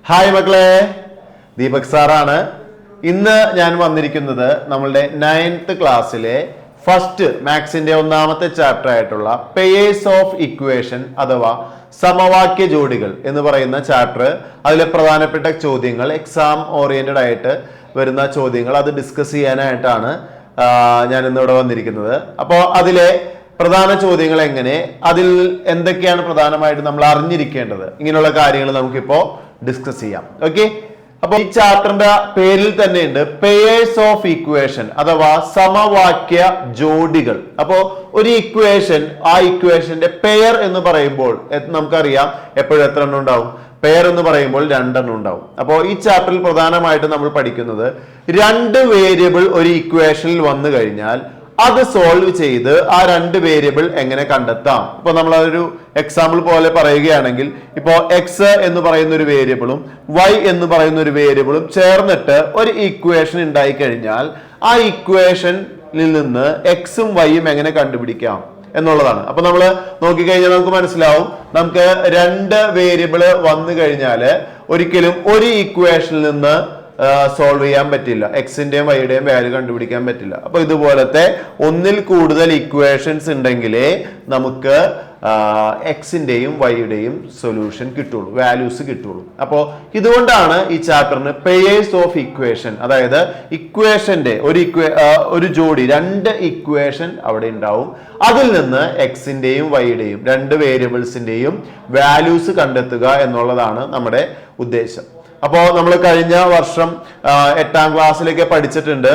Hi മക്കളെ, ദീപക് സാറാണ്. ഇന്ന് ഞാൻ വന്നിരിക്കുന്നത് നമ്മളുടെ 9th ക്ലാസ്സിലെ ഫസ്റ്റ് മാത്സിന്റെ ഒന്നാമത്തെ ചാപ്റ്റർ ആയിട്ടുള്ള പെയേഴ്സ് ഓഫ് ഇക്വേഷൻ അഥവാ സമവാക്യ ജോഡികൾ എന്ന് പറയുന്ന ചാപ്റ്റർ. അതിലെ പ്രധാനപ്പെട്ട ചോദ്യങ്ങൾ, എക്സാം ഓറിയന്റഡ് ആയിട്ട് വരുന്ന ചോദ്യങ്ങൾ, അത് ഡിസ്കസ് ചെയ്യാനായിട്ടാണ് ഞാൻ ഇന്നിവിടെ വന്നിരിക്കുന്നത്. അപ്പോൾ അതിലെ പ്രധാന ചോദ്യങ്ങൾ എങ്ങനെ, അതിൽ എന്തൊക്കെയാണ് പ്രധാനമായിട്ട് നമ്മൾ അറിഞ്ഞിരിക്കേണ്ടത്, ഇങ്ങനെയുള്ള കാര്യങ്ങൾ നമുക്കിപ്പോ ഡിസ്കസ് ചെയ്യാം. ഓക്കെ, അപ്പൊ ഈ ചാപ്റ്ററിന്റെ പേരിൽ തന്നെയുണ്ട് പെയേഴ്സ് ഓഫ് ഇക്വേഷൻ അഥവാ സമവാക്യ ജോഡികൾ. അപ്പോ ഒരു ഇക്വേഷൻ, ആ ഇക്വേഷന്റെ പെയർ എന്ന് പറയുമ്പോൾ നമുക്കറിയാം എപ്പോഴും എത്ര എണ്ണം ഉണ്ടാവും? പെയർ എന്ന് പറയുമ്പോൾ 2 എണ്ണം ഉണ്ടാവും. അപ്പോൾ ഈ ചാപ്റ്ററിൽ പ്രധാനമായിട്ട് നമ്മൾ പഠിക്കുന്നത് 2 വേരിയബിൾ ഒരു ഇക്വേഷനിൽ വന്നു കഴിഞ്ഞാൽ അത് സോൾവ് ചെയ്ത് ആ 2 വേരിയബിൾ എങ്ങനെ കണ്ടെത്താം. ഇപ്പൊ നമ്മൾ അതൊരു എക്സാമ്പിൾ പോലെ പറയുകയാണെങ്കിൽ, ഇപ്പോ എക്സ് എന്ന് പറയുന്ന ഒരു വേരിയബിളും വൈ എന്ന് പറയുന്ന ഒരു വേരിയബിളും ചേർന്നിട്ട് ഒരു ഇക്വേഷൻ ഉണ്ടായി കഴിഞ്ഞാൽ ആ ഇക്വേഷനിൽ നിന്ന് എക്സും വൈയും എങ്ങനെ കണ്ടുപിടിക്കാം എന്നുള്ളതാണ്. അപ്പൊ നമ്മൾ നോക്കിക്കഴിഞ്ഞാൽ നമുക്ക് മനസ്സിലാവും, നമുക്ക് 2 വേരിയബിള് വന്നു കഴിഞ്ഞാല് ഒരിക്കലും ഒരു ഇക്വേഷനിൽ നിന്ന് സോൾവ് ചെയ്യാൻ പറ്റില്ല, എക്സിന്റെയും വൈയുടെയും വാല്യൂ കണ്ടുപിടിക്കാൻ പറ്റില്ല. അപ്പൊ ഇതുപോലത്തെ ഒന്നിൽ കൂടുതൽ ഇക്വേഷൻസ് ഉണ്ടെങ്കിലേ നമുക്ക് എക്സിന്റെയും വൈയുടെയും സൊല്യൂഷൻ കിട്ടുള്ളൂ, വാല്യൂസ് കിട്ടുള്ളൂ. അപ്പോൾ ഇതുകൊണ്ടാണ് ഈ ചാപ്റ്ററിന് പെയേഴ്സ് ഓഫ് ഇക്വേഷൻ, അതായത് ഇക്വേഷന്റെ ഒരു ജോഡി 2 ഇക്വേഷൻ അവിടെ ഉണ്ടാവും. അതിൽ നിന്ന് എക്സിന്റെയും വൈയുടെയും 2 വേരിയബിൾസിന്റെയും വാല്യൂസ് കണ്ടെത്തുക എന്നുള്ളതാണ് നമ്മുടെ ഉദ്ദേശം. അപ്പോ നമ്മൾ കഴിഞ്ഞ വർഷം 8ാം ക്ലാസ്സിലേക്ക് പഠിച്ചിട്ടുണ്ട്,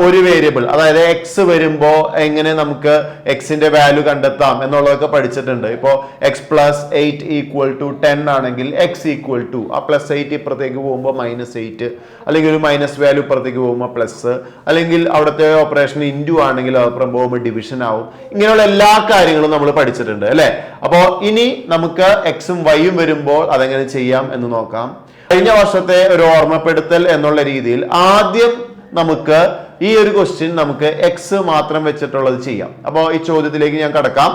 ഒരു വേരിയബിൾ, അതായത് എക്സ് വരുമ്പോ എങ്ങനെ നമുക്ക് എക്സിന്റെ വാല്യൂ കണ്ടെത്താം എന്നുള്ളതൊക്കെ പഠിച്ചിട്ടുണ്ട്. ഇപ്പോ എക്സ് പ്ലസ് 8 ഈക്വൽ ടു 10 ആണെങ്കിൽ എക്സ് ഈക്വൽ ടു ആ +8 ഇപ്പുറത്തേക്ക് പോകുമ്പോൾ -8, അല്ലെങ്കിൽ ഒരു മൈനസ് വാല്യൂ ഇപ്പുറത്തേക്ക് പോകുമ്പോൾ പ്ലസ്, അല്ലെങ്കിൽ അവിടുത്തെ ഓപ്പറേഷൻ ഇൻറ്റു ആണെങ്കിൽ അപ്പുറം പോകുമ്പോൾ ഡിവിഷൻ ആവും. ഇങ്ങനെയുള്ള എല്ലാ കാര്യങ്ങളും നമ്മൾ പഠിച്ചിട്ടുണ്ട് അല്ലെ. അപ്പോ ഇനി നമുക്ക് എക്സും വൈയും വരുമ്പോൾ അതെങ്ങനെ ചെയ്യാം എന്ന് നോക്കാം. കഴിഞ്ഞ വർഷത്തെ ഒരു ഓർമ്മപ്പെടുത്തൽ എന്നുള്ള രീതിയിൽ ആദ്യം നമുക്ക് ഈ ഒരു ക്വസ്റ്റ്യൻ നമുക്ക് എക്സ് മാത്രം വെച്ചിട്ടുള്ളത് ചെയ്യാം. അപ്പോ ഈ ചോദ്യത്തിലേക്ക് ഞാൻ കടക്കാം.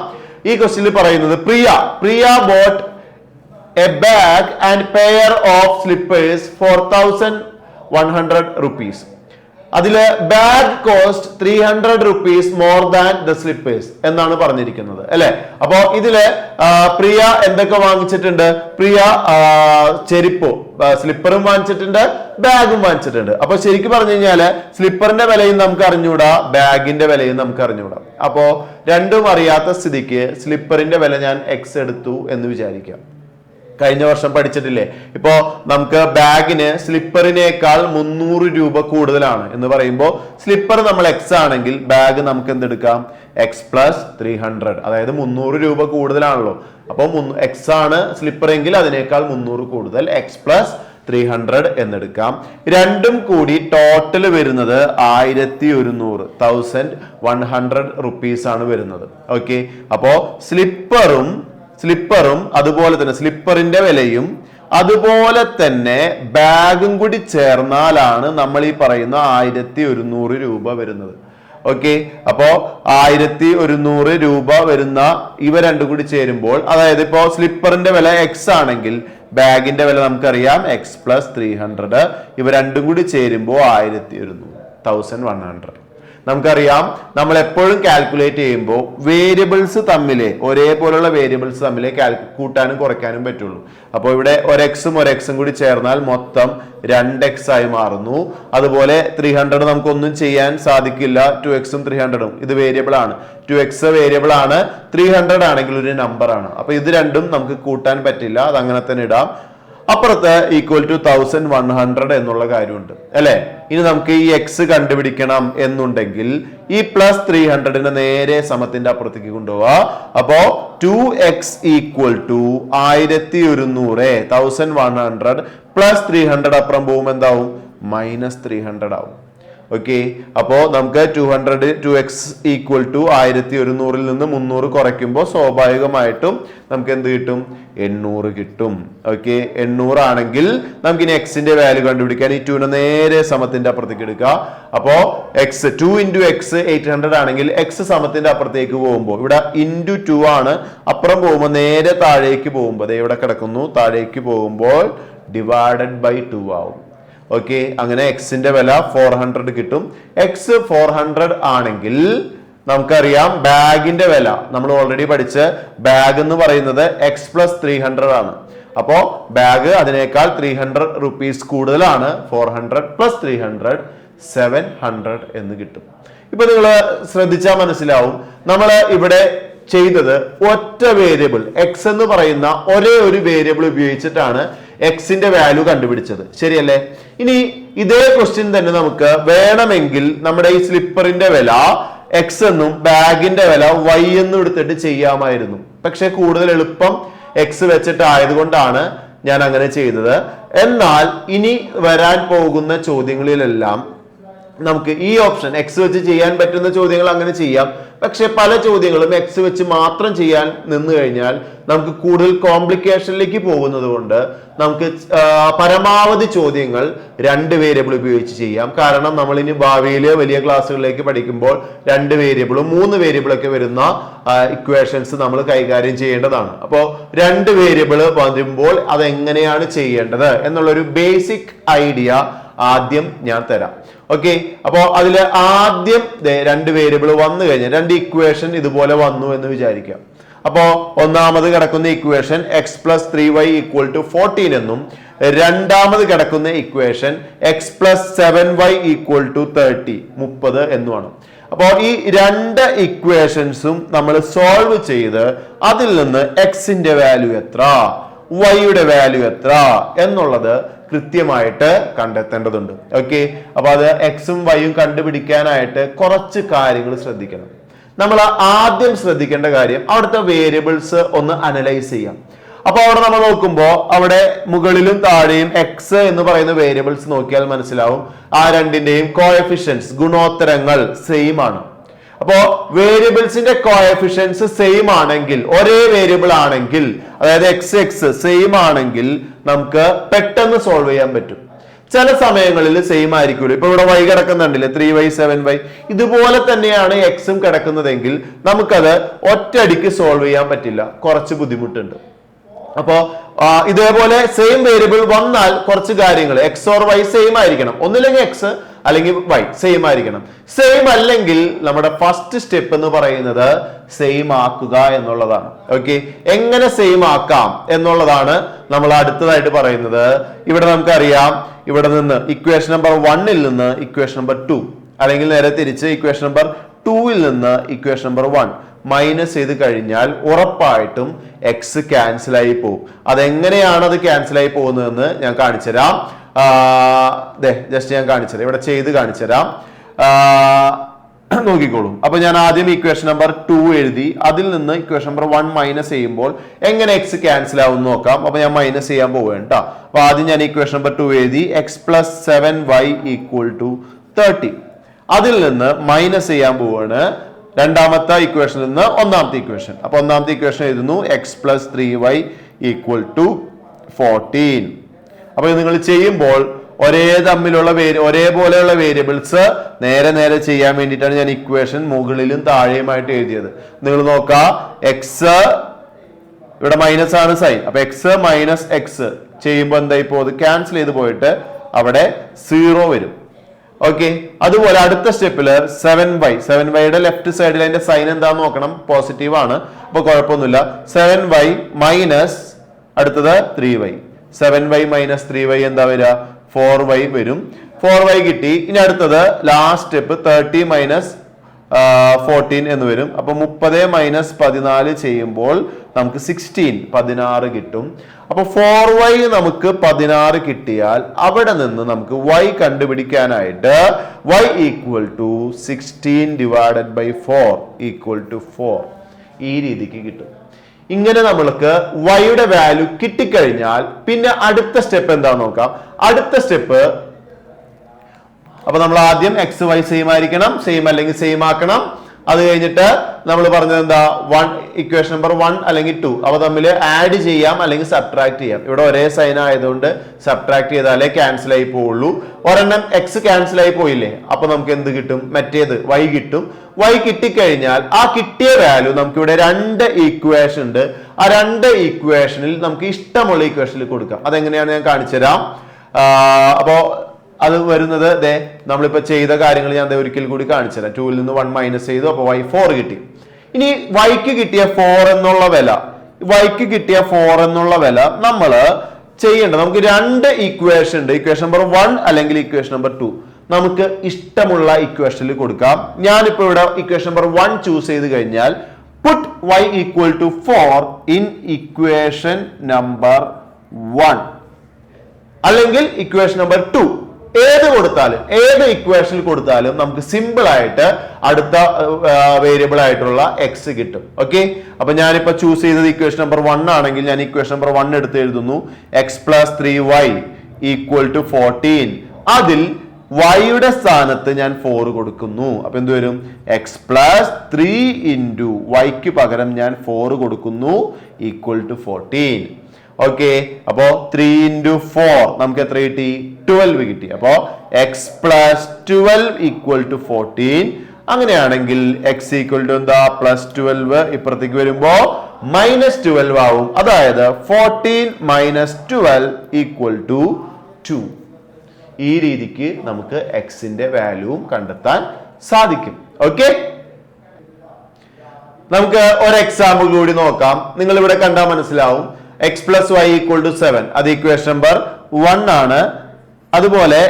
ഈ ക്വസ്റ്റ്യനിൽ പറയുന്നത് Priya bought a bag and pair of slippers 4100 rupees. അതില് bag cost 300 rupees more than the slippers എന്നാണ് പറഞ്ഞിരിക്കുന്നത് അല്ലെ. അപ്പോ ഇതില് പ്രിയ എന്തൊക്കെ വാങ്ങിച്ചിട്ടുണ്ട്? പ്രിയ ചെരുപ്പോ സ്ലിപ്പറും വാങ്ങിച്ചിട്ടുണ്ട്, ബാഗും വാങ്ങിച്ചിട്ടുണ്ട്. അപ്പൊ ശരിക്കും പറഞ്ഞു കഴിഞ്ഞാല് സ്ലിപ്പറിന്റെ വിലയും നമുക്ക് അറിഞ്ഞൂടാ, ബാഗിന്റെ വിലയും നമുക്ക് അറിഞ്ഞൂടാ. അപ്പോ രണ്ടും അറിയാത്ത സ്ഥിതിക്ക് സ്ലിപ്പറിന്റെ വില ഞാൻ എക്സ് എടുത്തു എന്ന് വിചാരിക്കാം. കഴിഞ്ഞ വർഷം പഠിച്ചിട്ടില്ലേ, ഇപ്പോ നമുക്ക് ബാഗിന് സ്ലിപ്പറിനേക്കാൾ 300 രൂപ കൂടുതലാണ് എന്ന് പറയുമ്പോൾ സ്ലിപ്പർ നമ്മൾ എക്സ് ആണെങ്കിൽ ബാഗ് നമുക്ക് എന്തെടുക്കാം? എക്സ് പ്ലസ് 300, അതായത് 300 രൂപ കൂടുതലാണല്ലോ. അപ്പൊ എക്സ് ആണ് സ്ലിപ്പർ എങ്കിൽ അതിനേക്കാൾ 300 കൂടുതൽ, എക്സ് പ്ലസ് 300 എന്നെടുക്കാം. രണ്ടും കൂടി ടോട്ടൽ വരുന്നത് 1100 rupees ആണ് വരുന്നത്. ഓക്കെ, അപ്പോ സ്ലിപ്പറും അതുപോലെ തന്നെ സ്ലിപ്പറിന്റെ വിലയും അതുപോലെ തന്നെ ബാഗും കൂടി ചേർന്നാലാണ് നമ്മൾ ഈ പറയുന്ന 1100 രൂപ വരുന്നത്. ഓക്കെ, അപ്പോ 1100 രൂപ വരുന്ന ഇവ രണ്ടും കൂടി ചേരുമ്പോൾ, അതായത് ഇപ്പോ സ്ലിപ്പറിന്റെ വില എക്സ് ആണെങ്കിൽ ബാഗിന്റെ വില നമുക്കറിയാം എക്സ് പ്ലസ് 300, ഇവ രണ്ടും കൂടി ചേരുമ്പോൾ 1100. നമുക്കറിയാം, നമ്മൾ എപ്പോഴും കാൽക്കുലേറ്റ് ചെയ്യുമ്പോൾ വേരിയബിൾസ് തമ്മിലെ ഒരേപോലുള്ള വേരിയബിൾസ് തമ്മിലെ കൂട്ടാനും കുറയ്ക്കാനും പറ്റുള്ളൂ. അപ്പോൾ ഇവിടെ ഒരെക്സും കൂടി ചേർന്നാൽ മൊത്തം 2x ആയി മാറുന്നു. അതുപോലെ 300 നമുക്കൊന്നും ചെയ്യാൻ സാധിക്കില്ല, 2x-ഉം 300-ഉം ഇത് വേരിയബിൾ ആണ്. 2x വേരിയബിൾ ആണ്, 300 ആണെങ്കിൽ ഒരു നമ്പർ ആണ്. അപ്പൊ ഇത് രണ്ടും നമുക്ക് കൂട്ടാൻ പറ്റില്ല, അത് അങ്ങനെ തന്നെ ഇടാം. അപ്പുറത്ത് ഈക്വൽ ടു 1100 എന്നുള്ള കാര്യമുണ്ട് അല്ലെ. ഇനി നമുക്ക് ഈ എക്സ് കണ്ടുപിടിക്കണം എന്നുണ്ടെങ്കിൽ ഈ പ്ലസ് 300 നേരെ സമത്തിന്റെ അപ്പുറത്തേക്ക് കൊണ്ടുപോവാ. അപ്പോ 2x ഈക്വൽ ടു 1100 പ്ലസ് 300 അപ്പുറം പോകുമ്പോൾ എന്താവും? -300 ആവും. ഓക്കെ, അപ്പോ നമുക്ക് 2x ഈക്വൽ ടു 1100-ൽ നിന്ന് 300 കുറയ്ക്കുമ്പോൾ സ്വാഭാവികമായിട്ടും നമുക്ക് എന്ത് കിട്ടും? 800 കിട്ടും. ഓക്കെ, 800 ആണെങ്കിൽ നമുക്ക് ഇനി എക്സിന്റെ വാല്യൂ കണ്ടുപിടിക്കാൻ ഈ 2 നേരെ സമത്തിന്റെ അപ്പുറത്തേക്ക് എടുക്കുക. അപ്പോ എക്സ് 2 × x 800 ആണെങ്കിൽ എക്സ് സമത്തിന്റെ അപ്പുറത്തേക്ക് പോകുമ്പോൾ ഇവിടെ × 2 ആണ്, അപ്പുറം പോകുമ്പോൾ നേരെ താഴേക്ക് പോകുമ്പോൾ ഇവിടെ കിടക്കുന്നു, താഴേക്ക് പോകുമ്പോൾ ഡിവൈഡഡ് ബൈ 2 ആവും. ഓക്കെ, അങ്ങനെ എക്സിന്റെ വില 400 കിട്ടും. എക്സ് 400 ആണെങ്കിൽ നമുക്കറിയാം ബാഗിന്റെ വില നമ്മൾ ഓൾറെഡി പഠിച്ച ബാഗ് എന്ന് പറയുന്നത് എക്സ് പ്ലസ് 300 ആണ്. അപ്പോ ബാഗ് അതിനേക്കാൾ 300 റുപ്പീസ് കൂടുതലാണ്. 400 പ്ലസ് 300 700 എന്ന് കിട്ടും. ഇപ്പൊ നിങ്ങൾ ശ്രദ്ധിച്ചാൽ മനസ്സിലാവും നമ്മൾ ഇവിടെ ചെയ്തത് ഒറ്റ വേരിയബിൾ എക്സ് എന്ന് പറയുന്ന ഒരേ ഒരു വേരിയബിൾ ഉപയോഗിച്ചിട്ടാണ് എക്സിന്റെ വാല്യൂ കണ്ടുപിടിച്ചത്, ശരിയല്ലേ? ഇനി ഇതേ ക്വസ്റ്റ്യൻ തന്നെ നമുക്ക് വേണമെങ്കിൽ നമ്മുടെ ഈ സ്ലിപ്പറിന്റെ വില എക്സ് എന്നും ബാഗിന്റെ വില വൈ എന്നും എടുത്തിട്ട് ചെയ്യാമായിരുന്നു. പക്ഷെ കൂടുതൽ എളുപ്പം എക്സ് വെച്ചിട്ട് ആയതുകൊണ്ടാണ് ഞാൻ അങ്ങനെ ചെയ്തത്. എന്നാൽ ഇനി വരാൻ പോകുന്ന ചോദ്യങ്ങളിലെല്ലാം നമുക്ക് ഈ ഓപ്ഷൻ എക്സ് വെച്ച് ചെയ്യാൻ പറ്റുന്ന ചോദ്യങ്ങൾ അങ്ങനെ ചെയ്യാം. പക്ഷെ പല ചോദ്യങ്ങളും എക്സ് വെച്ച് മാത്രം ചെയ്യാൻ നിന്ന് കഴിഞ്ഞാൽ നമുക്ക് കൂടുതൽ കോംപ്ലിക്കേഷനിലേക്ക് പോകുന്നത് കൊണ്ട് നമുക്ക് പരമാവധി ചോദ്യങ്ങൾ 2 വേരിയബിൾ ഉപയോഗിച്ച് ചെയ്യാം. കാരണം നമ്മൾ ഇനി ഭാവിയിൽ വലിയ ക്ലാസ്സുകളിലേക്ക് പഠിക്കുമ്പോൾ 2 വേരിയബിളും 3 വേരിയബിളൊക്കെ വരുന്ന ഇക്വേഷൻസ് നമ്മൾ കൈകാര്യം ചെയ്യേണ്ടതാണ്. അപ്പോൾ 2 വേരിയബിൾ വരുമ്പോൾ അതെങ്ങനെയാണ് ചെയ്യേണ്ടത് എന്നുള്ളൊരു ബേസിക് ഐഡിയ ആദ്യം ഞാൻ തരാം. ഓക്കെ, അപ്പോ അതില് ആദ്യം 2 വേരിയബിൾ വന്നു കഴിഞ്ഞാൽ 2 ഇക്വേഷൻ ഇതുപോലെ വന്നു എന്ന് വിചാരിക്കാം. അപ്പോ ഒന്നാമത് കിടക്കുന്ന equation x plus 3y equal to 14 എന്നും രണ്ടാമത് കിടക്കുന്ന equation x plus 7y equal to 30 എന്നുമാണ്. അപ്പോ ഈ 2 ഇക്വേഷൻസും നമ്മൾ സോൾവ് ചെയ്ത് അതിൽ നിന്ന് എക്സിന്റെ വാല്യൂ എത്ര, വൈയുടെ വാല്യൂ എത്ര എന്നുള്ളത് കൃത്യമായിട്ട് കണ്ടെത്തേണ്ടതുണ്ട്. ഓക്കെ, അപ്പൊ അത് എക്സും വൈയും കണ്ടുപിടിക്കാനായിട്ട് കുറച്ച് കാര്യങ്ങൾ ശ്രദ്ധിക്കണം. നമ്മൾ ആദ്യം ശ്രദ്ധിക്കേണ്ട കാര്യം അവിടുത്തെ വേരിയബിൾസ് ഒന്ന് അനലൈസ് ചെയ്യാം. അപ്പൊ അവിടെ നമ്മൾ നോക്കുമ്പോൾ അവിടെ മുകളിലും താഴെയും എക്സ് എന്ന് പറയുന്ന വേരിയബിൾസ് നോക്കിയാൽ മനസ്സിലാവും ആ രണ്ടിന്റെയും കോഎഫിഷ്യൻസ് ഗുണോത്തരങ്ങൾ സെയിം ആണ്. അപ്പോ വേരിയബിൾസിന്റെ കോഎഫിഷ്യൻസ് സെയിം ആണെങ്കിൽ, ഒരേ വേരിയബിൾ ആണെങ്കിൽ, അതായത് എക്സ് എക്സ് സെയിം ആണെങ്കിൽ നമുക്ക് പെട്ടെന്ന് സോൾവ് ചെയ്യാൻ പറ്റും. ചില സമയങ്ങളിൽ സെയിം ആയിരിക്കുമല്ലോ. ഇപ്പൊ ഇവിടെ വൈ കിടക്കുന്നുണ്ടല്ലേ, 3y 7y, ഇതുപോലെ തന്നെയാണ് എക്സും കിടക്കുന്നതെങ്കിൽ നമുക്കത് ഒറ്റയടിക്ക് സോൾവ് ചെയ്യാൻ പറ്റില്ല, കുറച്ച് ബുദ്ധിമുട്ടുണ്ട്. അപ്പോ ഇതേപോലെ സെയിം വേരിയബിൾ വന്നാൽ കുറച്ച് കാര്യങ്ങൾ എക്സ് ഓർ വൈ സെയിം ആയിരിക്കണം. ഒന്നില്ലെങ്കിൽ എക്സ് അല്ലെങ്കിൽ വൈ സെയിം ആയിരിക്കണം. സെയിം അല്ലെങ്കിൽ നമ്മുടെ ഫസ്റ്റ് സ്റ്റെപ്പ് എന്ന് പറയുന്നത് സെയിം ആക്കുക എന്നുള്ളതാണ്. ഓക്കെ, എങ്ങനെ സെയിം ആക്കാം എന്നുള്ളതാണ് നമ്മൾ അടുത്തതായിട്ട് പറയുന്നത്. ഇവിടെ നമുക്കറിയാം, ഇവിടെ നിന്ന് ഇക്വേഷൻ നമ്പർ 1 നിന്ന് ഇക്വേഷൻ നമ്പർ 2, അല്ലെങ്കിൽ നേരെ തിരിച്ച് ഇക്വേഷൻ നമ്പർ 2 നിന്ന് ഇക്വേഷൻ നമ്പർ 1 മൈനസ് ചെയ്ത് കഴിഞ്ഞാൽ ഉറപ്പായിട്ടും എക്സ് ക്യാൻസൽ ആയി പോകും. അതെങ്ങനെയാണ് അത് ക്യാൻസൽ ആയി പോകുന്നതെന്ന് ഞാൻ കാണിച്ചുതരാം. ജസ്റ്റ് ഞാൻ കാണിച്ചുതരാം, ഇവിടെ ചെയ്ത് കാണിച്ചുതരാം, നോക്കിക്കോളൂ. അപ്പൊ ഞാൻ ആദ്യം ഇക്വേഷൻ നമ്പർ 2 എഴുതി, അതിൽ നിന്ന് ഇക്വേഷൻ നമ്പർ 1 മൈനസ് ചെയ്യുമ്പോൾ എങ്ങനെ എക്സ് ക്യാൻസൽ ആവും നോക്കാം. അപ്പൊ ഞാൻ മൈനസ് ചെയ്യാൻ പോവുകയാണ് കേട്ടോ. അപ്പൊ ആദ്യം ഞാൻ ഇക്വേഷൻ നമ്പർ 2 എഴുതി, X plus 7y equal to 30. അതിൽ നിന്ന് മൈനസ് ചെയ്യാൻ പോവുകയാണ് രണ്ടാമത്തെ ഇക്വേഷനിൽ നിന്ന് ഒന്നാമത്തെ ഇക്വേഷൻ. അപ്പൊ ഒന്നാമത്തെ ഇക്വേഷൻ എഴുതുന്നു x plus 3y equal to 14. അപ്പൊ നിങ്ങൾ ചെയ്യുമ്പോൾ ഒരേപോലെയുള്ള വേരിയബിൾസ് നേരെ നേരെ ചെയ്യാൻ വേണ്ടിയിട്ടാണ് ഞാൻ ഇക്വേഷൻ മുകളിലും താഴെയുമായിട്ട് എഴുതിയത്. നിങ്ങൾ നോക്കാം, എക്സ് ഇവിടെ മൈനസ് ആണ് സൈൻ. അപ്പൊ എക്സ് മൈനസ് എക്സ് ചെയ്യുമ്പോൾ എന്തായി പോകും, ക്യാൻസൽ ചെയ്ത് പോയിട്ട് അവിടെ 0 വരും. ഓക്കെ, അതുപോലെ അടുത്ത സ്റ്റെപ്പില് 7y ലെഫ്റ്റ് സൈഡിൽ അതിന്റെ സൈൻ എന്താന്ന് നോക്കണം, പോസിറ്റീവ് ആണ്, അപ്പൊ കുഴപ്പമൊന്നുമില്ല. 7y മൈനസ് അടുത്തത് 3y, 7y മൈനസ് 3y എന്താ വരിക, 4y വരും. 4y കിട്ടി. ഇനി അടുത്തത് ലാസ്റ്റ് സ്റ്റെപ്പ് 30 മൈനസ് 14 എന്ന് വരും. അപ്പൊ 30 മൈനസ് 14 ചെയ്യുമ്പോൾ നമുക്ക് 16 കിട്ടും. അപ്പൊ 4y നമുക്ക് 16 കിട്ടിയാൽ അവിടെ നിന്ന് നമുക്ക് y കണ്ടുപിടിക്കാനായിട്ട് y equal to 16 divided by 4 equal to 4 ഈ രീതിക്ക് കിട്ടും. ഇങ്ങനെ നമ്മൾക്ക് വൈയുടെ വാല്യൂ കിട്ടിക്കഴിഞ്ഞാൽ പിന്നെ അടുത്ത സ്റ്റെപ്പ് എന്താന്ന് നോക്കാം. അടുത്ത സ്റ്റെപ്പ്, അപ്പൊ നമ്മൾ ആദ്യം എക്സ് വൈ സെയിം ആയിരിക്കണം, സെയിം അല്ലെങ്കിൽ സെയിം ആക്കണം. അത് കഴിഞ്ഞിട്ട് നമ്മൾ പറഞ്ഞത് എന്താ, ഇക്വേഷൻ നമ്പർ 1 അല്ലെങ്കിൽ 2 അവ തമ്മിൽ ആഡ് ചെയ്യാം അല്ലെങ്കിൽ സബ്ട്രാക്ട് ചെയ്യാം. ഇവിടെ ഒരേ സൈൻ ആയതുകൊണ്ട് സബ്ട്രാക്ട് ചെയ്താലേ ക്യാൻസൽ ആയി പോവുള്ളൂ. ഒരെണ്ണം എക്സ് ക്യാൻസൽ ആയി പോയില്ലേ, അപ്പൊ നമുക്ക് എന്ത് കിട്ടും, മറ്റേത് y കിട്ടും. y കിട്ടിക്കഴിഞ്ഞാൽ ആ കിട്ടിയ വാല്യൂ നമുക്ക് ഇവിടെ 2 ഈക്വേഷൻ ഉണ്ട്. ആ 2 ഈക്വേഷനിൽ നമുക്ക് ഇഷ്ടമുള്ള ഈക്വേഷനിൽ കൊടുക്കാം. അതെങ്ങനെയാണ് ഞാൻ കാണിച്ചു തരാം. അപ്പോ അത് വരുന്നത് നമ്മളിപ്പോ ചെയ്ത കാര്യങ്ങൾ ഞാൻ ഒരിക്കൽ കൂടി കാണിച്ചു തരാം. 2ൽ നിന്ന് 1 മൈനസ് ചെയ്തു, അപ്പൊ y 4 കിട്ടി. ഇനി yക്ക് കിട്ടിയ 4 എന്നുള്ള വില, yക്ക് കിട്ടിയ 4 എന്നുള്ള വില നമ്മൾ ചെയ്യേണ്ടത്, നമുക്ക് 2 ഈക്വേഷൻ ഉണ്ട്. ഇക്വേഷൻ നമ്പർ 1 അല്ലെങ്കിൽ ഇക്വേഷൻ നമ്പർ 2 നമുക്ക് ഇഷ്ടമുള്ള ഇക്വേഷനിൽ കൊടുക്കാം. ഞാനിപ്പോ ഇവിടെ ഇക്വേഷൻ നമ്പർ 1 ചൂസ് ചെയ്ത് കഴിഞ്ഞാൽ put y equal to 4 in equation number 1 അല്ലെങ്കിൽ ഇക്വേഷൻ നമ്പർ 2 ഏത് കൊടുത്താലും, ഏത് ഇക്വേഷനിൽ കൊടുത്താലും നമുക്ക് സിമ്പിൾ ആയിട്ട് അടുത്ത വേരിയബിൾ ആയിട്ടുള്ള എക്സ് കിട്ടും. ഓക്കെ, അപ്പൊ ഞാനിപ്പോ ചൂസ് ചെയ്തത് ഇക്വേഷൻ നമ്പർ 1 ആണെങ്കിൽ ഞാൻ ഇക്വേഷൻ നമ്പർ 1 എടുത്ത് എഴുതുന്നു. X plus 3y equal to 14. അതിൽ വൈയുടെ സ്ഥാനത്ത് ഞാൻ 4 കൊടുക്കുന്നു. അപ്പൊ എന്ത് വരും, എക്സ് പ്ലസ് 3 ഇൻറ്റു വൈക്ക് പകരം ഞാൻ 4 കൊടുക്കുന്നു ഈക്വൽ ടു 14. ഓക്കെ, അപ്പോ 3 ഇൻറ്റു 4 നമുക്ക് എത്ര കിട്ടി, 12 കിട്ടി. അപ്പോ എക്സ് പ്ലസ് 12 ഈക്വൽ ടു 14. അങ്ങനെയാണെങ്കിൽ എക്സ് ഈക്വൽ ടു എന്താ, പ്ലസ് 12 ഇപ്പുറത്തേക്ക് വരുമ്പോ മൈനസ് 12 ആവും. അതായത് 14 മൈനസ് 12 ഈക്വൽ ടു 2. ഈ രീതിക്ക് നമുക്ക് എക്സിന്റെ വാല്യൂവും കണ്ടെത്താൻ സാധിക്കും. ഓക്കെ, നമുക്ക് ഒരു എക്സാമ്പിൾ കൂടി നോക്കാം. നിങ്ങൾ ഇവിടെ കണ്ടാൽ മനസ്സിലാവും. X plus Y equal to 7 അത് ഇക്വേഷൻ നമ്പർ 1 ആണ്. അതുപോലെ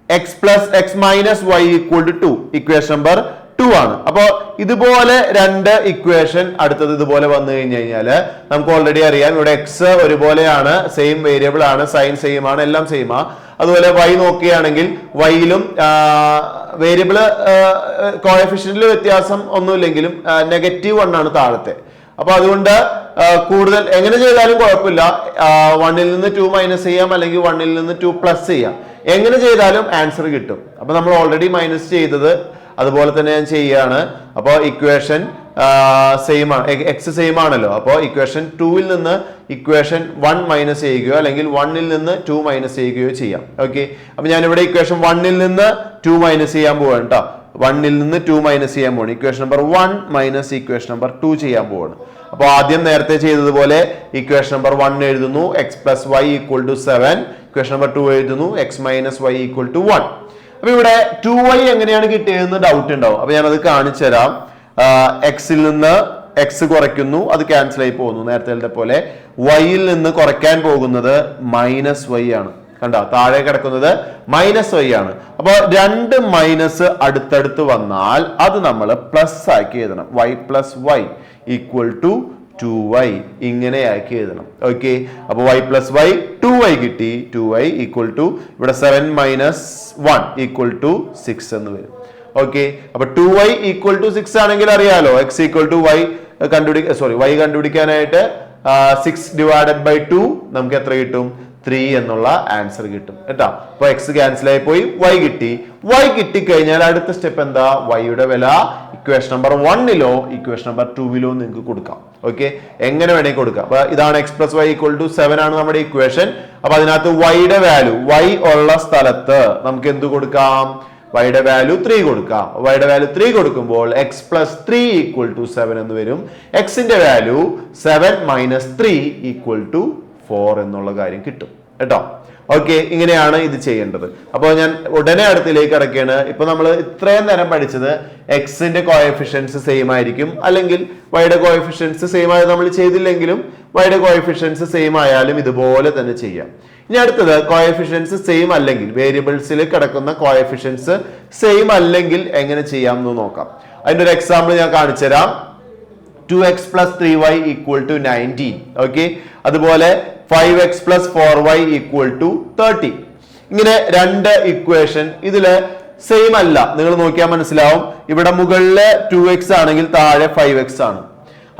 x plus x minus y equal to 2 equation number 2 ആണ്. അപ്പോ ഇതുപോലെ 2 ഇക്വേഷൻ അടുത്തത് ഇതുപോലെ വന്നു കഴിഞ്ഞാല് നമുക്ക് ഓൾറെഡി അറിയാം ഇവിടെ എക്സ് ഒരുപോലെയാണ്, സെയിം വേരിയബിൾ ആണ്, സൈൻ സെയിം ആണ്, എല്ലാം സെയിം ആ. അതുപോലെ വൈ നോക്കുകയാണെങ്കിൽ വൈയിലും വേരിയബിള് കോഎഫിഷ്യന്റിൽ വ്യത്യാസം ഒന്നുമില്ലെങ്കിലും -1 ആണ് താഴത്തെ. അപ്പൊ അതുകൊണ്ട് കൂടുതൽ എങ്ങനെ ചെയ്താലും കുഴപ്പമില്ല. 1ൽ നിന്ന് 2 മൈനസ് ചെയ്യാം, അല്ലെങ്കിൽ 1ൽ നിന്ന് 2 പ്ലസ് ചെയ്യാം. എങ്ങനെ ചെയ്താലും ആൻസർ കിട്ടും. അപ്പൊ നമ്മൾ ഓൾറെഡി മൈനസ് ചെയ്തത് അതുപോലെ തന്നെ ഞാൻ ചെയ്യാണ്. അപ്പോൾ ഇക്വേഷൻ സെയിം ആണ്, എക്സ് സെയിം ആണല്ലോ. അപ്പോൾ ഇക്വേഷൻ 2ൽ നിന്ന് ഇക്വേഷൻ 1 മൈനസ് ചെയ്യുകയോ അല്ലെങ്കിൽ 1ൽ നിന്ന് 2 മൈനസ് ചെയ്യുകയോ ചെയ്യാം. ഓക്കെ, അപ്പൊ ഞാനിവിടെ ഇക്വേഷൻ 1ൽ നിന്ന് 2 മൈനസ് ചെയ്യാൻ പോവാണ് കേട്ടോ. 1ൽ നിന്ന് 2 മൈനസ് ചെയ്യാൻ പോവാണ്. Equation number 1 minus equation number 2 ചെയ്യാൻ പോവാണ്. അപ്പോൾ ആദ്യം നേരത്തെ ചെയ്തതുപോലെ ഇക്വേഷൻ നമ്പർ 1 എഴുതുന്നു, x plus Y equal to 7. Equation number 2 എഴുതുന്നു, x minus y equal to 1. അപ്പൊ ഇവിടെ 2y എങ്ങനെയാണ് കിട്ടിയതെന്ന് ഡൗട്ട് ഉണ്ടാവും. അപ്പൊ ഞാനത് കാണിച്ചു തരാം. എക്സിൽ നിന്ന് എക്സ് കുറയ്ക്കുന്നു, അത് ക്യാൻസൽ ആയി പോകുന്നു. നേരത്തെ പോലെ വൈയിൽ നിന്ന് കുറയ്ക്കാൻ പോകുന്നത് മൈനസ് വൈ ആണ്. കണ്ടോ, താഴെ കിടക്കുന്നത് മൈനസ് വൈ ആണ്. അപ്പൊ 2 മൈനസ് അടുത്തടുത്ത് വന്നാൽ അത് നമ്മൾ പ്ലസ് ആക്കി എഴുതണം. Y plus Y equal to 2y ഇങ്ങനെ ആക്കി എഴുതണം. ഓക്കെ, അപ്പൊ y പ്ലസ് വൈ 2y കിട്ടി. 2y ഈക്വൽ ടു ഇവിടെ 7 മൈനസ് 1 ഈക്വൽ ടു 6 എന്ന് വരും. ഓക്കെ, അപ്പൊ 2y ഈക്വൽ ടു 6 ആണെങ്കിൽ അറിയാലോ x equal to y y കണ്ടുപിടിക്കാനായിട്ട് 6 ഡിവൈഡഡ് ബൈ 2 നമുക്ക് എത്ര കിട്ടും, 3 എന്നുള്ള ആൻസർ കിട്ടും കേട്ടോ. അപ്പൊ എക്സ് ക്യാൻസൽ ആയി പോയി, y കിട്ടി. y കിട്ടിക്കഴിഞ്ഞാൽ അടുത്ത സ്റ്റെപ്പ് എന്താ, വൈയുടെ വില ഇക്വേഷൻ നമ്പർ 1ലോ ഇക്വേഷൻ നമ്പർ 2ലോ നിങ്ങൾക്ക് കൊടുക്കാം. ഓക്കെ, എങ്ങനെ വേണമെങ്കിൽ കൊടുക്കാം. അപ്പൊ ഇതാണ് x plus Y equal to 7 ആണ് നമ്മുടെ ഇക്വേഷൻ. അപ്പൊ അതിനകത്ത് വൈയുടെ വാല്യൂ, വൈ ഉള്ള സ്ഥലത്ത് നമുക്ക് എന്ത് കൊടുക്കാം, വൈയുടെ വാല്യൂ 3 കൊടുക്കാം. വൈയുടെ വാല്യൂ 3 കൊടുക്കുമ്പോൾ എക്സ് പ്ലസ് 3 ഈക്വൽ ടു 7 എന്ന് വരും. എക്സിന്റെ വാല്യൂ 7 മൈനസ് 3 ഈക്വൽ ടു 4 എന്നുള്ള കാര്യം കിട്ടും കേട്ടോ. ഓക്കെ, ഇങ്ങനെയാണ് ഇത് ചെയ്യേണ്ടത്. അപ്പോൾ ഞാൻ ഉടനെ അടുത്തിലേക്ക് കിടക്കുകയാണ്. ഇപ്പൊ നമ്മൾ ഇത്രയും നേരം പഠിച്ചത് എക്സിന്റെ കോഎഫിഷ്യൻസ് സെയിം ആയിരിക്കും, അല്ലെങ്കിൽ വൈയുടെ കോഎഫിഷ്യൻസ് സെയിം ആയത് നമ്മൾ ചെയ്തില്ലെങ്കിലും വൈയുടെ കോഎഫിഷ്യൻസ് സെയിം ആയാലും ഇതുപോലെ തന്നെ ചെയ്യാം. ഇനി അടുത്തത് കോഎഫിഷ്യൻസ് സെയിം അല്ലെങ്കിൽ വേരിയബിൾസിൽ കിടക്കുന്ന കോഎഫിഷ്യൻസ് സെയിം അല്ലെങ്കിൽ എങ്ങനെ ചെയ്യാം എന്ന് നോക്കാം. അതിന്റെ ഒരു എക്സാമ്പിൾ ഞാൻ കാണിച്ചു തരാം. 2x plus 3y equal to 19. Okay, അതുപോലെ 5x plus 4y equal to 30. ഇങ്ങനെ 2 ഇക്വേഷൻ ഇതില് സെയിം അല്ല. നിങ്ങൾ നോക്കിയാൽ മനസ്സിലാവും. ഇവിടെ മുകളില് 2x ആണെങ്കിൽ താഴെ 5x ആണ്.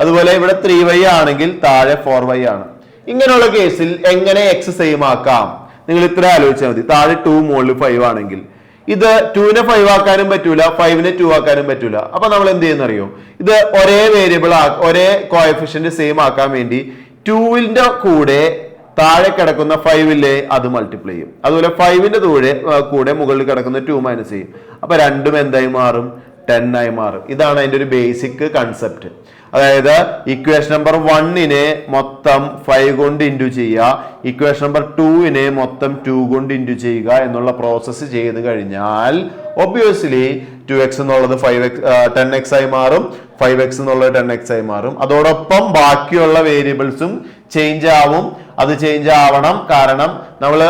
അതുപോലെ ഇവിടെ 3y ആണെങ്കിൽ താഴെ 4y ആണ്. ഇങ്ങനെയുള്ള കേസിൽ എങ്ങനെ x സെയിം ആക്കാം, നിങ്ങൾ ഇത്ര ആലോചിച്ചാൽ മതി. താഴെ 2 മുകളിൽ 5 ആണെങ്കിൽ ഇത് 2നെ 5 ആക്കാനും പറ്റൂല, 5നെ 2 ആക്കാനും പറ്റൂല. അപ്പൊ നമ്മൾ എന്ത് ചെയ്യുന്ന അറിയോ, ഇത് ഒരേ വേരിയബിൾ ഒരേ കോഎഫിഷ്യന്റ് സെയിം ആക്കാൻ വേണ്ടി 2ന്റെ കൂടെ താഴെ കിടക്കുന്ന 5 അത് മൾട്ടിപ്ലൈ ചെയ്യും. അതുപോലെ 5ന്റെ കൂടെ മുകളിൽ കിടക്കുന്ന 2 മൈനസ് ചെയ്യും. അപ്പൊ രണ്ടും എന്തായി മാറും, 10 ആയി മാറും. ഇതാണ് അതിന്റെ ഒരു ബേസിക് കൺസെപ്റ്റ്. അതായത് ഇക്വേഷൻ നമ്പർ 1നെ മൊത്തം 5 കൊണ്ട് ഇൻറ്റു ചെയ്യുക, ഇക്വേഷൻ നമ്പർ 2നെ മൊത്തം 2 കൊണ്ട് ഇൻറ്റു ചെയ്യുക എന്നുള്ള പ്രോസസ്സ് ചെയ്ത് കഴിഞ്ഞാൽ ഒബ്വിയസ്ലി 2x എന്നുള്ളത് 10x ആയി മാറും, 5x എന്നുള്ളത് 10x ആയി മാറും. അതോടൊപ്പം ബാക്കിയുള്ള വേരിയബിൾസും ചേഞ്ച് ആവും. അത് ചേഞ്ച് ആവണം, കാരണം നമ്മൾ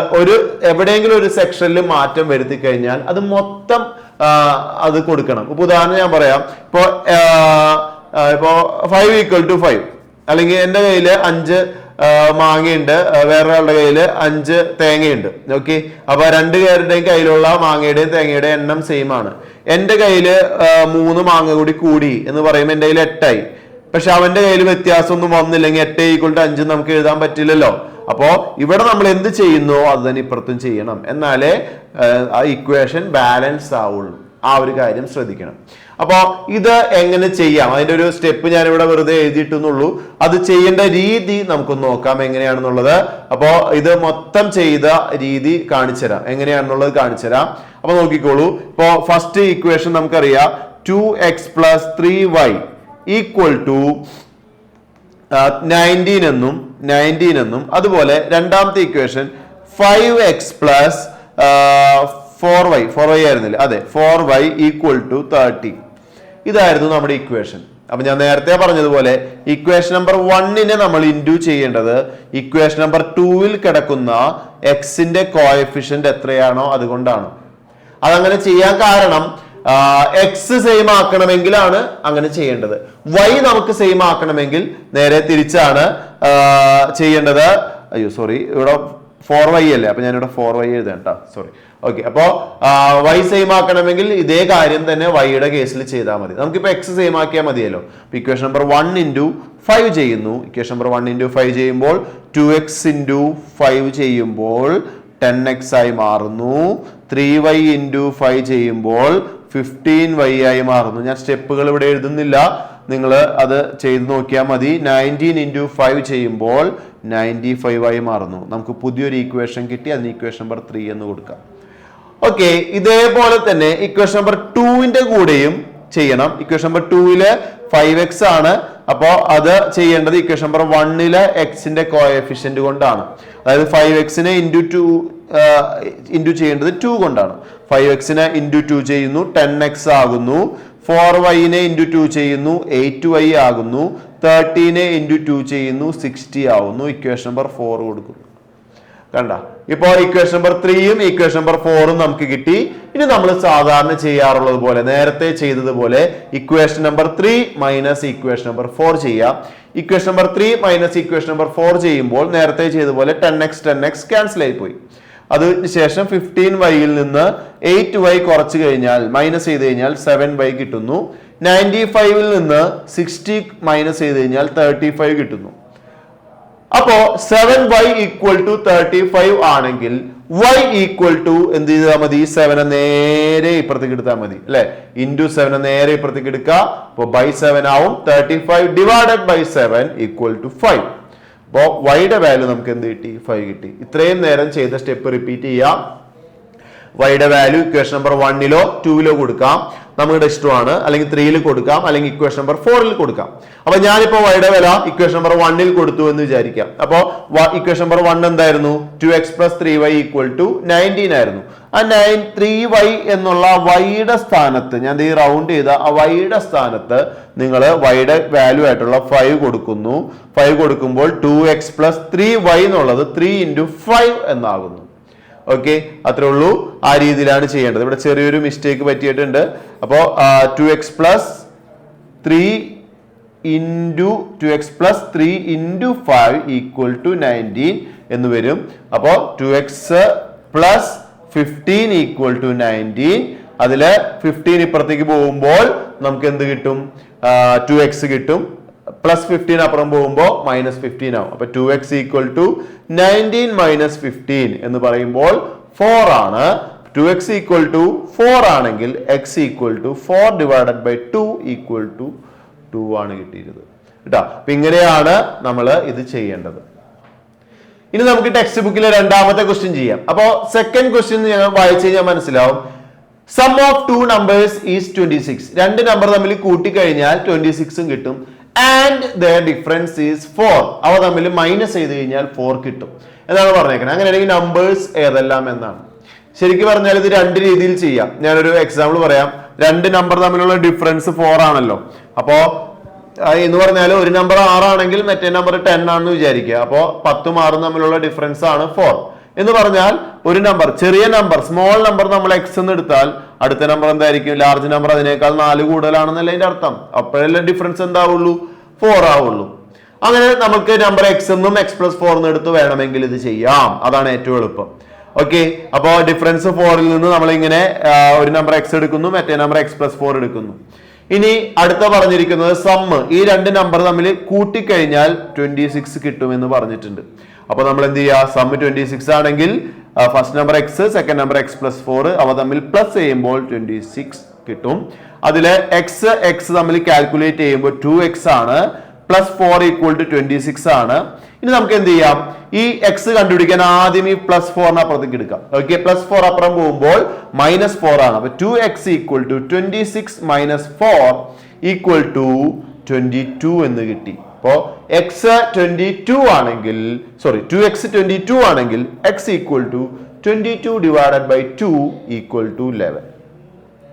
എവിടെയെങ്കിലും ഒരു സെക്ഷനിൽ മാറ്റം വരുത്തി കഴിഞ്ഞാൽ അത് മൊത്തം അത് കൊടുക്കണം. ഇപ്പൊ ഉദാഹരണം ഞാൻ പറയാം, ഇപ്പോ 5 = 5, അല്ലെങ്കിൽ എൻ്റെ കയ്യിൽ 5 മാങ്ങയുണ്ട്, വേറൊരാളുടെ കയ്യിൽ 5 തേങ്ങയുണ്ട്. ഓക്കെ, അപ്പൊ രണ്ടുപേരുടെയും കയ്യിലുള്ള മാങ്ങയുടെയും തേങ്ങയുടെയും എണ്ണം സെയിം ആണ്. എൻ്റെ കയ്യിൽ 3 മാങ്ങ കൂടി എന്ന് പറയുമ്പോൾ എൻ്റെ കയ്യിൽ 8 ആയി. പക്ഷെ അവന്റെ കയ്യിൽ വ്യത്യാസമൊന്നും വന്നില്ലെങ്കിൽ 8 = 5 നമുക്ക് എഴുതാൻ പറ്റില്ലല്ലോ. അപ്പോ ഇവിടെ നമ്മൾ എന്ത് ചെയ്യുന്നു അത് തന്നെ ഇപ്പുറത്തും ചെയ്യണം, എന്നാലേ ആ ഇക്വേഷൻ ബാലൻസ് ആവുള്ളൂ. ആ ഒരു കാര്യം ശ്രദ്ധിക്കണം. അപ്പോ ഇത് എങ്ങനെ ചെയ്യാം, അതിന്റെ ഒരു സ്റ്റെപ്പ് ഞാൻ ഇവിടെ വെറുതെ എഴുതിയിട്ടുന്നുള്ളൂ. അത് ചെയ്യേണ്ട രീതി നമുക്കൊന്ന് നോക്കാം എങ്ങനെയാണെന്നുള്ളത്. അപ്പോ ഇത് മൊത്തം ചെയ്ത രീതി കാണിച്ചു തരാം, എങ്ങനെയാണെന്നുള്ളത് കാണിച്ചു തരാം. അപ്പൊ നോക്കിക്കോളൂ. ഇപ്പോ ഫസ്റ്റ് ഇക്വേഷൻ നമുക്കറിയാം 2x + 3y = 19 എന്നും അതുപോലെ രണ്ടാമത്തെ ഇക്വേഷൻ 5x + 4y ആയിരുന്നില്ല, അതെ 4y = 30. ഇതായിരുന്നു നമ്മുടെ ഇക്വേഷൻ. അപ്പൊ ഞാൻ നേരത്തെ പറഞ്ഞതുപോലെ ഇക്വേഷൻ നമ്പർ 1നെ നമ്മൾ ഇൻഡു ചെയ്യേണ്ടത് ഇക്വേഷൻ നമ്പർ 2ൽ കിടക്കുന്ന എക്സിന്റെ കോഎഫിഷ്യന്റ് എത്രയാണോ അതുകൊണ്ടാണ്. അതങ്ങനെ ചെയ്യാൻ കാരണം എക്സ് സെയിം ആക്കണമെങ്കിലാണ് അങ്ങനെ ചെയ്യേണ്ടത്. വൈ നമുക്ക് സെയിം ആക്കണമെങ്കിൽ നേരെ തിരിച്ചാണ് ചെയ്യേണ്ടത്. അയ്യോ സോറി, ഇവിടെ 4y അല്ലേ, അപ്പൊ ഞാനിവിടെ 4y എഴുതാം കേട്ടോ, സോറി. ഓക്കെ, അപ്പോ വൈ സെയിം ആക്കണമെങ്കിൽ ഇതേ കാര്യം തന്നെ വൈയുടെ കേസിൽ ചെയ്താൽ മതി. നമുക്കിപ്പോ എക്സ് സെയിം ആക്കിയാൽ മതിയല്ലോ. ഇക്വേഷൻ നമ്പർ 1 × 5 ചെയ്യുന്നു. ഇക്വേഷൻ നമ്പർ 1 × 5 ചെയ്യുമ്പോൾ 2x × 5 ചെയ്യുമ്പോൾ 10x ആയി മാറുന്നു. 3y × 5 ചെയ്യുമ്പോൾ 15y ആയി മാറുന്നു. ഞാൻ സ്റ്റെപ്പുകൾ ഇവിടെ എഴുതുന്നില്ല, നിങ്ങൾ അത് ചെയ്ത് നോക്കിയാൽ മതി. 19 × 5 ചെയ്യുമ്പോൾ 95 ആയി മാറുന്നു. നമുക്ക് പുതിയൊരു ഇക്വേഷൻ കിട്ടി, അതിന് ഇക്വേഷൻ നമ്പർ 3 എന്ന് കൊടുക്കാം. ഓക്കെ, ഇതേപോലെ തന്നെ ഇക്വേഷൻ നമ്പർ 2ന്റെ കൂടെയും ചെയ്യണം. ഇക്വേഷൻ നമ്പർ 2ല് 5x ആണ്. അപ്പോ അത് ചെയ്യേണ്ടത് ഇക്വേഷൻ നമ്പർ 1ലെ എക്സിന്റെ കോഎഫിഷ്യന്റ് കൊണ്ടാണ്. അതായത് 5xനെ ഇൻറ്റു ചെയ്യേണ്ടത് 2 കൊണ്ടാണ്. 5xനെ ഇൻറ്റു 2 ചെയ്യുന്നു, 10x ആകുന്നു. 4yനെ ഇൻറ്റു 2 ചെയ്യുന്നു, 8y ആകുന്നു. 30നെ ഇൻറ്റു 2 ചെയ്യുന്നു, 60 ആവുന്നു. ഇക്വേഷൻ നമ്പർ 4 കൊടുക്കുന്നു. കണ്ട, ഇപ്പോ ഇക്വേഷൻ നമ്പർ 3യും ഇക്വേഷൻ നമ്പർ 4ഉം നമുക്ക് കിട്ടി. ഇനി നമ്മൾ സാധാരണ ചെയ്യാറുള്ളത് പോലെ, നേരത്തെ ചെയ്തതുപോലെ equation number 3 minus equation number 4 ചെയ്യാം. Equation number 3 minus equation number 4 ചെയ്യുമ്പോൾ നേരത്തെ ചെയ്തതുപോലെ 10x ക്യാൻസൽ ആയി പോയി. അതിനുശേഷം 15y നിന്ന് 8y കുറച്ച് കഴിഞ്ഞാൽ മൈനസ് ചെയ്ത് കഴിഞ്ഞാൽ 7y കിട്ടുന്നു. 95 നിന്ന് 60 മൈനസ് ചെയ്ത് കഴിഞ്ഞാൽ 35 കിട്ടുന്നു. അപ്പോ 7y = 35 ആണെങ്കിൽ y = എന്ത് ചെയ്താൽ മതി, 7 നേരെ ഇപ്പുറത്തേക്ക് എടുത്താൽ മതി അല്ലെ. ഇൻറ്റു 7 നേരെ ഇപ്പുറത്തേക്ക് എടുക്കുക. അപ്പൊ by 7 ആവും. 35 / 7 = 5. അപ്പോ വൈയുടെ വാല്യൂ നമുക്ക് എന്ത് കിട്ടി, 5 കിട്ടി. ഇത്രയും നേരം ചെയ്ത സ്റ്റെപ്പ് റിപ്പീറ്റ് ചെയ്യാം. വൈയുടെ വാല്യൂ ഇക്വേഷൻ നമ്പർ 1ലോ 2ലോ കൊടുക്കാം, നമ്മുടെ ഇഷ്ടമാണ്. അല്ലെങ്കിൽ 3ൽ കൊടുക്കാം, അല്ലെങ്കിൽ ഇക്വേഷൻ നമ്പർ 4ൽ കൊടുക്കാം. അപ്പൊ ഞാനിപ്പോ വൈയുടെ വില ഇക്വേഷൻ നമ്പർ 1ൽ കൊടുത്തു എന്ന് വിചാരിക്കാം. അപ്പോ ഇക്വേഷൻ നമ്പർ 1 എന്തായിരുന്നു, 2x + 3y = 19 ആയിരുന്നു. ആ 3y എന്നുള്ള വൈയുടെ സ്ഥാനത്ത്, ഞാൻ ഈ റൗണ്ട് ചെയ്ത ആ വൈയുടെ സ്ഥാനത്ത് നിങ്ങൾ വൈയുടെ വാല്യൂ ആയിട്ടുള്ള 5 കൊടുക്കുന്നു. 5 കൊടുക്കുമ്പോൾ 2x + 3y എന്നുള്ളത് 3 × 5 എന്നാകുന്നു. ഓക്കെ, അത്രേ ഉള്ളൂ. ആ രീതിയിലാണ് ചെയ്യേണ്ടത്. ഇവിടെ ചെറിയൊരു മിസ്റ്റേക്ക് പറ്റിയിട്ടുണ്ട്. അപ്പോ 2x + 3 × 5 = 19 എന്ന് വരും. അപ്പോ 2x + 15 = 19. അതില് 15 ഇപ്പുറത്തേക്ക് പോകുമ്പോൾ നമുക്ക് എന്ത് കിട്ടും, 2x കിട്ടും. +15 അപ്പുറം പോകുമ്പോൾ -15 ആവും. അപ്പൊ 2x = 19 - 15 എന്ന് പറയുമ്പോൾ 4 ആണ്. 2x ഈക്വൽ ടു 4 ആണെങ്കിൽ x equal to 4 divided by 2 equal to 2 ആണ് കിട്ടിയിരുന്നത് കേട്ടോ. അപ്പൊ ഇങ്ങനെയാണ് നമ്മൾ ഇത് ചെയ്യേണ്ടത്. ഇനി നമുക്ക് ടെക്സ്റ്റ് ബുക്കിലെ രണ്ടാമത്തെ ക്വസ്റ്റ്യൻ ചെയ്യാം. അപ്പോ സെക്കൻഡ് ക്വസ്റ്റ്യൻ ഞാൻ വായിച്ചു കഴിഞ്ഞാൽ മനസ്സിലാവും. Sum of two numbers is 26. രണ്ട് നമ്പർ തമ്മിൽ കൂട്ടിക്കഴിഞ്ഞാൽ 26 കിട്ടും. And their difference is 4. അവ തമ്മിൽ മൈനസ് ചെയ്ത് കഴിഞ്ഞാൽ 4 കിട്ടും എന്നാണ് പറഞ്ഞേക്കുന്നത്. അങ്ങനെയാണെങ്കിൽ നമ്പേഴ്സ് ഏതെല്ലാം എന്നാണ്. ശരിക്കും പറഞ്ഞാൽ ഇത് രണ്ട് രീതിയിൽ ചെയ്യാം. ഞാനൊരു എക്സാമ്പിൾ പറയാം. രണ്ട് നമ്പർ തമ്മിലുള്ള ഡിഫറൻസ് 4 ആണല്ലോ. അപ്പോ എന്ന് പറഞ്ഞാൽ ഒരു നമ്പർ 6 ആണെങ്കിൽ മറ്റേ നമ്പർ 10 ആണെന്ന് വിചാരിക്കുക. അപ്പോ 10ഉം 6ഉം തമ്മിലുള്ള ഡിഫറൻസ് ആണ് 4 എന്ന് പറഞ്ഞാൽ ഒരു നമ്പർ, ചെറിയ നമ്പർ, സ്മോൾ നമ്പർ നമ്മൾ എക്സ് എന്ന് എടുത്താൽ അടുത്ത നമ്പർ എന്തായിരിക്കും? ലാർജ് നമ്പർ അതിനേക്കാൾ 4 കൂടുതലാണെന്നല്ല അതിന്റെ അർത്ഥം. അപ്പോഴല്ലേ ഡിഫറൻസ് എന്താവുള്ളൂ? 4 ആവുള്ളൂ. അങ്ങനെ നമുക്ക് നമ്പർ എക്സ് എന്നും x + 4 എന്ന് എടുത്ത് വേണമെങ്കിൽ ഇത് ചെയ്യാം. അതാണ് ഏറ്റവും എളുപ്പം. ഓക്കെ, അപ്പോ ഡിഫറൻസ് 4ൽ നിന്ന് നമ്മൾ ഇങ്ങനെ ഒരു നമ്പർ എക്സ് എടുക്കുന്നു, മറ്റേ നമ്പർ x + 4 എടുക്കുന്നു. ഇനി അടുത്ത പറഞ്ഞിരിക്കുന്നത് സമ്മ്. ഈ രണ്ട് നമ്പർ തമ്മിൽ കൂട്ടിക്കഴിഞ്ഞാൽ 26 കിട്ടുമെന്ന് പറഞ്ഞിട്ടുണ്ട്. അപ്പൊ നമ്മൾ എന്ത് ചെയ്യുക? സമ്മ് 26 ആണെങ്കിൽ first number X, second number x + 4 അവ തമ്മിൽ പ്ലസ് ചെയ്യുമ്പോൾ 26 കിട്ടും. അതിലെ എക്സ് തമ്മിൽ കാൽക്കുലേറ്റ് ചെയ്യുമ്പോൾ 2x ആണ്, +4 = 26 ആണ്. ഇനി നമുക്ക് എന്ത് ചെയ്യാം? ഈ എക്സ് കണ്ടുപിടിക്കാൻ ആദ്യം ഈ +4 അപ്പുറത്തേക്ക് എടുക്കാം. ഓക്കെ, +4 അപ്പുറം പോകുമ്പോൾ -4 ആണ്. അപ്പൊ 2x = 26 - 4 = 22 എന്ന് കിട്ടി. അപ്പോ x 22 ആണെങ്കിൽ 2x 22 ആണെങ്കിൽ x = 22 ഡിവൈഡഡ് ബൈ 2 = 11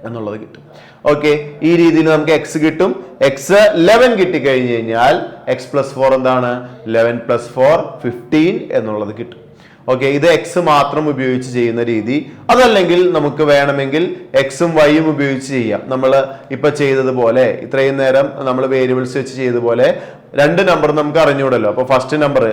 എന്നുള്ളത് കിട്ടും. ഓക്കെ, ഈ രീതിയിൽ നമുക്ക് x കിട്ടും. x 11 കിട്ടിക്കഴിഞ്ഞ് കഴിഞ്ഞാൽ x + 4 എന്താണ്? 11 + 4 15 എന്നുള്ളത് കിട്ടും. ഓക്കെ, ഇത് എക്സ് മാത്രം ഉപയോഗിച്ച് ചെയ്യുന്ന രീതി. അതല്ലെങ്കിൽ നമുക്ക് വേണമെങ്കിൽ എക്സും വൈയും ഉപയോഗിച്ച് ചെയ്യാം. നമ്മൾ ഇപ്പൊ ചെയ്തതുപോലെ, ഇത്രയും നേരം നമ്മൾ വേരിയബിൾസ് വെച്ച് ചെയ്തതുപോലെ രണ്ട് നമ്പർ നമുക്ക് അറിഞ്ഞൂടല്ലോ. അപ്പൊ ഫസ്റ്റ് നമ്പർ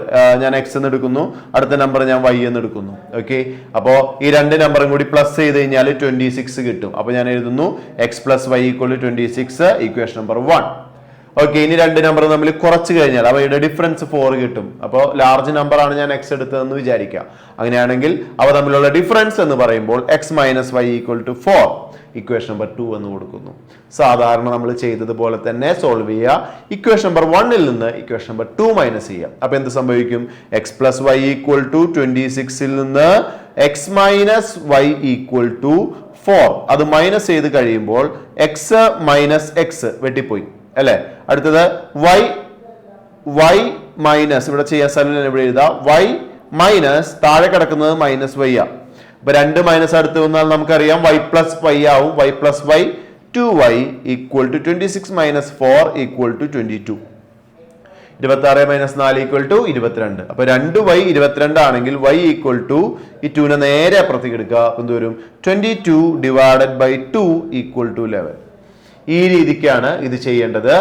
ഞാൻ എക്സ് എന്ന് എടുക്കുന്നു, അടുത്ത നമ്പർ ഞാൻ വൈ എന്ന് എടുക്കുന്നു. ഓക്കെ, അപ്പോ ഈ രണ്ട് നമ്പറും കൂടി പ്ലസ് ചെയ്ത് കഴിഞ്ഞാൽ 26 കിട്ടും. അപ്പൊ ഞാൻ എഴുതുന്നു x + y = 26, equation number 1. Okay, ഇനി രണ്ട് നമ്പർ തമ്മിൽ കുറച്ച് കഴിഞ്ഞാൽ അവയുടെ ഡിഫറൻസ് 4 കിട്ടും. അപ്പോൾ ലാർജ് നമ്പർ ആണ് ഞാൻ എക്സ് എടുത്തതെന്ന് വിചാരിക്കാം. അങ്ങനെയാണെങ്കിൽ അവ തമ്മിലുള്ള ഡിഫറൻസ് എന്ന് പറയുമ്പോൾ x - y = 4, ഇക്വേഷൻ നമ്പർ 2 എന്ന് കൊടുക്കുന്നു. സാധാരണ നമ്മൾ ചെയ്തതുപോലെ തന്നെ സോൾവ് ചെയ്യുക. ഇക്വേഷൻ നമ്പർ 1ൽ നിന്ന് ഇക്വേഷൻ നമ്പർ 2 മൈനസ് ചെയ്യാം. അപ്പൊ എന്ത് സംഭവിക്കും? x + y = 26ൽ നിന്ന് x - y = 4. അത് മൈനസ് ചെയ്ത് കഴിയുമ്പോൾ x - x വെട്ടിപ്പോയി അല്ലെ. അടുത്തത് y മൈനസ്, ഇവിടെ ചെയ്യാൻ സ്ഥലം ഇവിടെ എഴുതാം, y മൈനസ് താഴെ കിടക്കുന്നത് -y ആ. അപ്പൊ രണ്ട് മൈനസ് അടുത്ത് വന്നാൽ നമുക്കറിയാം y + y ആവും. y + y 2y = 26 - 4 = 22. 26 - 4 = 22. അപ്പൊ 2y 22 ആണെങ്കിൽ y = ഈ 2നെ നേരെ അപ്പുറത്തേക്ക് എടുക്കുക. എന്ത് വരും? 22 ഡിവൈഡഡ് ബൈ 2 = 11. ഈ രീതിക്കാണ് ഇത് ചെയ്യേണ്ടത്.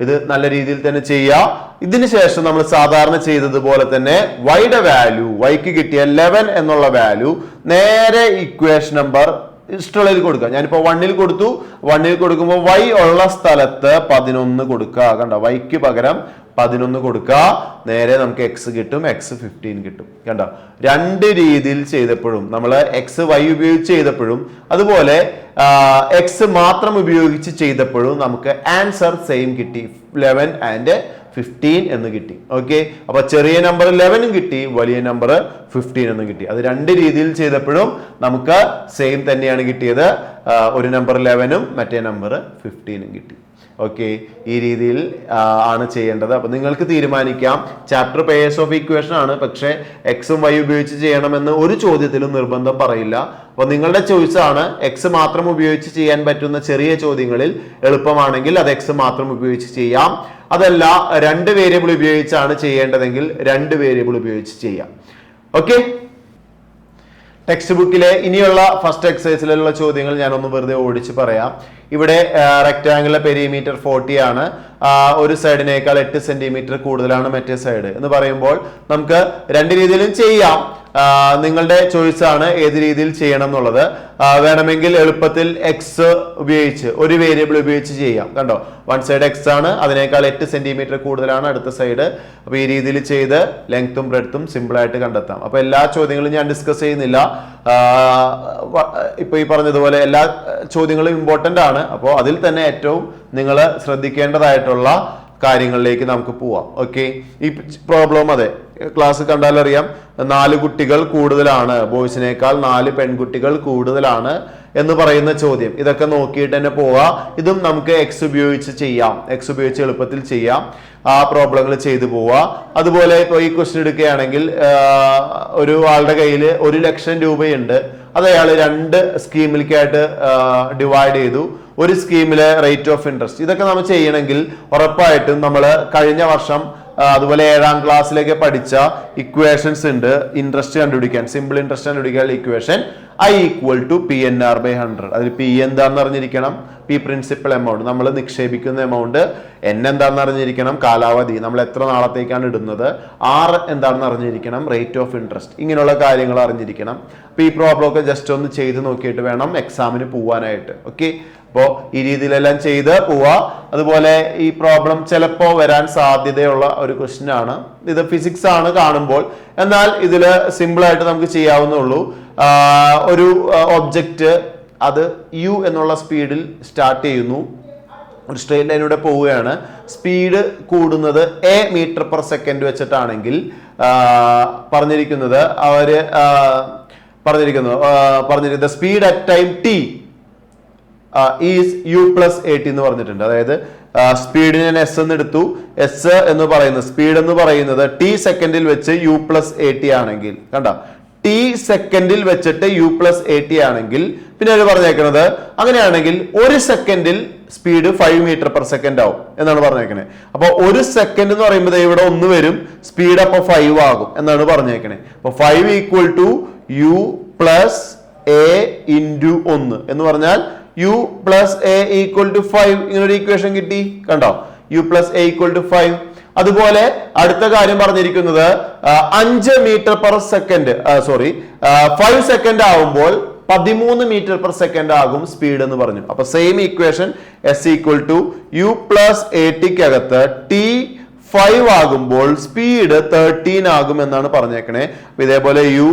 ഇത് നല്ല രീതിയിൽ തന്നെ ചെയ്യാം. ഇതിന് ശേഷം നമ്മൾ സാധാരണ ചെയ്തതുപോലെ തന്നെ വൈയുടെ വാല്യൂ, വൈക്ക് കിട്ടിയ 11 എന്നുള്ള വാല്യൂ നേരെ ഇക്വേഷൻ നമ്പർ ഇഷ്ടമുള്ളതിൽ കൊടുക്കുക. ഞാനിപ്പോ 1ൽ കൊടുത്തു. 1ൽ കൊടുക്കുമ്പോൾ y ഉള്ള സ്ഥലത്ത് 11 കൊടുക്കുക. കണ്ടോ, വൈക്ക് പകരം 11 കൊടുക്കുക. നേരെ നമുക്ക് x കിട്ടും, x 15 കിട്ടും. കണ്ടോ, രണ്ട് രീതിയിൽ ചെയ്തപ്പോഴും നമ്മൾ x y ഉപയോഗിച്ച് ചെയ്തപ്പോഴും അതുപോലെ x മാത്രം ഉപയോഗിച്ച് ചെയ്തപ്പോഴും നമുക്ക് ആൻസർ സെയിം കിട്ടി. 11 ആൻഡ് 15 എന്ന് കിട്ടി. ഓക്കെ, അപ്പൊ ചെറിയ നമ്പർ 11 കിട്ടി, വലിയ നമ്പർ 15 എന്ന് കിട്ടി. അത് രണ്ട് രീതിയിൽ ചെയ്തപ്പോഴും നമുക്ക് സെയിം തന്നെയാണ് കിട്ടിയത്. ഒരു നമ്പർ 11ഉം മറ്റേ നമ്പർ 15ഉം കിട്ടി. ഓക്കെ, ഈ രീതിയിൽ ആണ് ചെയ്യേണ്ടത്. അപ്പൊ നിങ്ങൾക്ക് തീരുമാനിക്കാം. ചാപ്റ്റർ പേയേഴ്സ് ഓഫ് ഇക്വേഷൻ ആണ്, പക്ഷെ എക്സും വൈ ഉപയോഗിച്ച് ചെയ്യണമെന്ന് ഒരു ചോദ്യത്തിലും നിർബന്ധം പറയില്ല. അപ്പൊ നിങ്ങളുടെ ചോയ്സ് ആണ്. എക്സ് മാത്രം ഉപയോഗിച്ച് ചെയ്യാൻ പറ്റുന്ന ചെറിയ ചോദ്യങ്ങളിൽ എളുപ്പമാണെങ്കിൽ അത് എക്സ് മാത്രം ഉപയോഗിച്ച് ചെയ്യാം. അതല്ല, രണ്ട് വേരിയബിൾ ഉപയോഗിച്ചാണ് ചെയ്യേണ്ടതെങ്കിൽ രണ്ട് വേരിയബിൾ ഉപയോഗിച്ച് ചെയ്യാം. ഓക്കെ, ടെക്സ്റ്റ് ബുക്കിലെ ഇനിയുള്ള ഫസ്റ്റ് എക്സസൈസിലുള്ള ചോദ്യങ്ങൾ ഞാനൊന്ന് വെറുതെ ഓടിച്ച് പറയാം. ഇവിടെ റെക്ടാംഗിളിലെ പെരിമീറ്റർ 40 ആണ്. ഒരു സൈഡിനേക്കാൾ 8 സെന്റിമീറ്റർ കൂടുതലാണ് മറ്റേ സൈഡ് എന്ന് പറയുമ്പോൾ നമുക്ക് രണ്ട് രീതിയിലും ചെയ്യാം. നിങ്ങളുടെ ചോയ്സ് ആണ് ഏത് രീതിയിൽ ചെയ്യണം എന്നുള്ളത്. വേണമെങ്കിൽ എളുപ്പത്തിൽ എക്സ് ഉപയോഗിച്ച് ഒരു വേരിയബിൾ ഉപയോഗിച്ച് ചെയ്യാം. കണ്ടോ, വൺ സൈഡ് എക്സ് ആണ്, അതിനേക്കാൾ 8 സെന്റിമീറ്റർ കൂടുതലാണ് അടുത്ത സൈഡ്. അപ്പൊ ഈ രീതിയിൽ ചെയ്ത് ലെങ്ത്തും ബ്രെഡ്ത്തും സിമ്പിൾ ആയിട്ട് കണ്ടെത്താം. അപ്പൊ എല്ലാ ചോദ്യങ്ങളും ഞാൻ ഡിസ്കസ് ചെയ്യുന്നില്ല. ഇപ്പൊ ഈ പറഞ്ഞതുപോലെ എല്ലാ ചോദ്യങ്ങളും ഇമ്പോർട്ടന്റ് ആണ്. അപ്പോൾ അതിൽ തന്നെ ഏറ്റവും നിങ്ങൾ ശ്രദ്ധിക്കേണ്ടതായിട്ടുള്ള കാര്യങ്ങളിലേക്ക് നമുക്ക് പോവാം. ഓക്കെ, ഈ പ്രോബ്ലം അതെ ക്ലാസ് കണ്ടാൽ അറിയാം, 4 കുട്ടികൾ കൂടുതലാണ്, ബോയ്സിനേക്കാൾ 4 പെൺകുട്ടികൾ കൂടുതലാണ് എന്ന് പറയുന്ന ചോദ്യം. ഇതൊക്കെ നോക്കിയിട്ട് തന്നെ പോവാ. ഇതും നമുക്ക് എക്സ് ഉപയോഗിച്ച് ചെയ്യാം, എക്സ് ഉപയോഗിച്ച് എളുപ്പത്തിൽ ചെയ്യാം. ആ പ്രോബ്ലങ്ങൾ ചെയ്തു പോവാ. അതുപോലെ ഇപ്പോൾ ഈ ക്വസ്റ്റ്യൻ എടുക്കുകയാണെങ്കിൽ ഒരു ആളുടെ കയ്യിൽ 1 ലക്ഷം രൂപയുണ്ട്. അത് അയാൾ 2 സ്കീമിലേക്കായിട്ട് ഡിവൈഡ് ചെയ്തു. ഒരു സ്കീമിലെ റേറ്റ് ഓഫ് ഇൻട്രസ്റ്റ്, ഇതൊക്കെ നമ്മൾ ചെയ്യണമെങ്കിൽ ഉറപ്പായിട്ടും നമ്മൾ കഴിഞ്ഞ വർഷം അതുപോലെ 7ാം ക്ലാസ്സിലേക്ക് പഠിച്ച ഇക്വേഷൻസ് ഉണ്ട്. ഇൻട്രസ്റ്റ് കണ്ടുപിടിക്കാൻ, സിമ്പിൾ ഇൻട്രസ്റ്റ് കണ്ടുപിടിക്കാൻ ഇക്വേഷൻ I = PNR/100. അതിൽ P എന്താണെന്ന് അറിഞ്ഞിരിക്കണം, P പ്രിൻസിപ്പൽ എമൗണ്ട്, നമ്മൾ നിക്ഷേപിക്കുന്ന എമൗണ്ട്, N എന്താണെന്ന് അറിഞ്ഞിരിക്കണം, കാലാവധി, നമ്മൾ എത്ര നാളത്തേക്കാണ് ഇടുന്നത്, R എന്താണെന്ന് അറിഞ്ഞിരിക്കണം, റേറ്റ് ഓഫ് ഇൻട്രസ്റ്റ്, ഇങ്ങനെയുള്ള കാര്യങ്ങൾ അറിഞ്ഞിരിക്കണം. അപ്പൊ ഈ പ്രോബ്ലം ഒക്കെ ജസ്റ്റ് ഒന്ന് ചെയ്ത് നോക്കിയിട്ട് വേണം എക്സാമിന് പോവാനായിട്ട്. ഓക്കെ, അപ്പോൾ ഈ രീതിയിലെല്ലാം ചെയ്ത് പോവാ. അതുപോലെ ഈ പ്രോബ്ലം ചിലപ്പോൾ വരാൻ സാധ്യതയുള്ള ഒരു ക്വസ്റ്റ്യൻ ആണ്. ഇത് ഫിസിക്സ് ആണ് കാണുമ്പോൾ, എന്നാൽ ഇതിൽ സിമ്പിൾ ആയിട്ട് നമുക്ക് ചെയ്യാവുന്നുള്ളൂ. ഒരു ഒബ്ജക്റ്റ് അത് U എന്നുള്ള സ്പീഡിൽ സ്റ്റാർട്ട് ചെയ്യുന്നു, ഒരു സ്ട്രെയിറ്റ് ലൈനിലൂടെ പോവുകയാണ്. സ്പീഡ് കൂടുന്നത് A m/s വെച്ചിട്ടാണെങ്കിൽ പറഞ്ഞിരിക്കുന്നത് speed at time T is U+AT എന്ന് പറഞ്ഞിട്ടുണ്ട്. അതായത് സ്പീഡിന് ഞാൻ S എന്ന് എടുത്തു. S എന്ന് പറയുന്നത്, സ്പീഡ് എന്ന് പറയുന്നത് T സെക്കൻഡിൽ വെച്ച് U+AT ആണെങ്കിൽ, കണ്ട, T സെക്കൻഡിൽ വെച്ചിട്ട് U+AT ആണെങ്കിൽ, പിന്നെ അവർ പറഞ്ഞേക്കുന്നത് അങ്ങനെയാണെങ്കിൽ 1 സെക്കൻഡിൽ സ്പീഡ് 5 m/s ആവും എന്നാണ് പറഞ്ഞേക്കണേ. അപ്പൊ 1 സെക്കൻഡ് എന്ന് പറയുമ്പോൾ ഇവിടെ 1 വരും, സ്പീഡ് അപ്പൊ 5 ആകും എന്നാണ് പറഞ്ഞേക്കണേ. അപ്പൊ 5 = U+A × 1 എന്ന് പറഞ്ഞാൽ U+A = 5. ഇങ്ങനൊരു ഇക്വേഷൻ കിട്ടി, കണ്ടോ, U+A = 5. അതുപോലെ അടുത്ത കാര്യം പറഞ്ഞിരിക്കുന്നത് 5 m/s 5 സെക്കൻഡ് ആവുമ്പോൾ 13 m/s ആകും സ്പീഡ് എന്ന് പറഞ്ഞു. അപ്പൊ same equation S = U+AT ക്കകത്ത് T 5 ആകുമ്പോൾ സ്പീഡ് 13 ആകും എന്നാണ് പറഞ്ഞേക്കണേ. ഇതേപോലെ U+A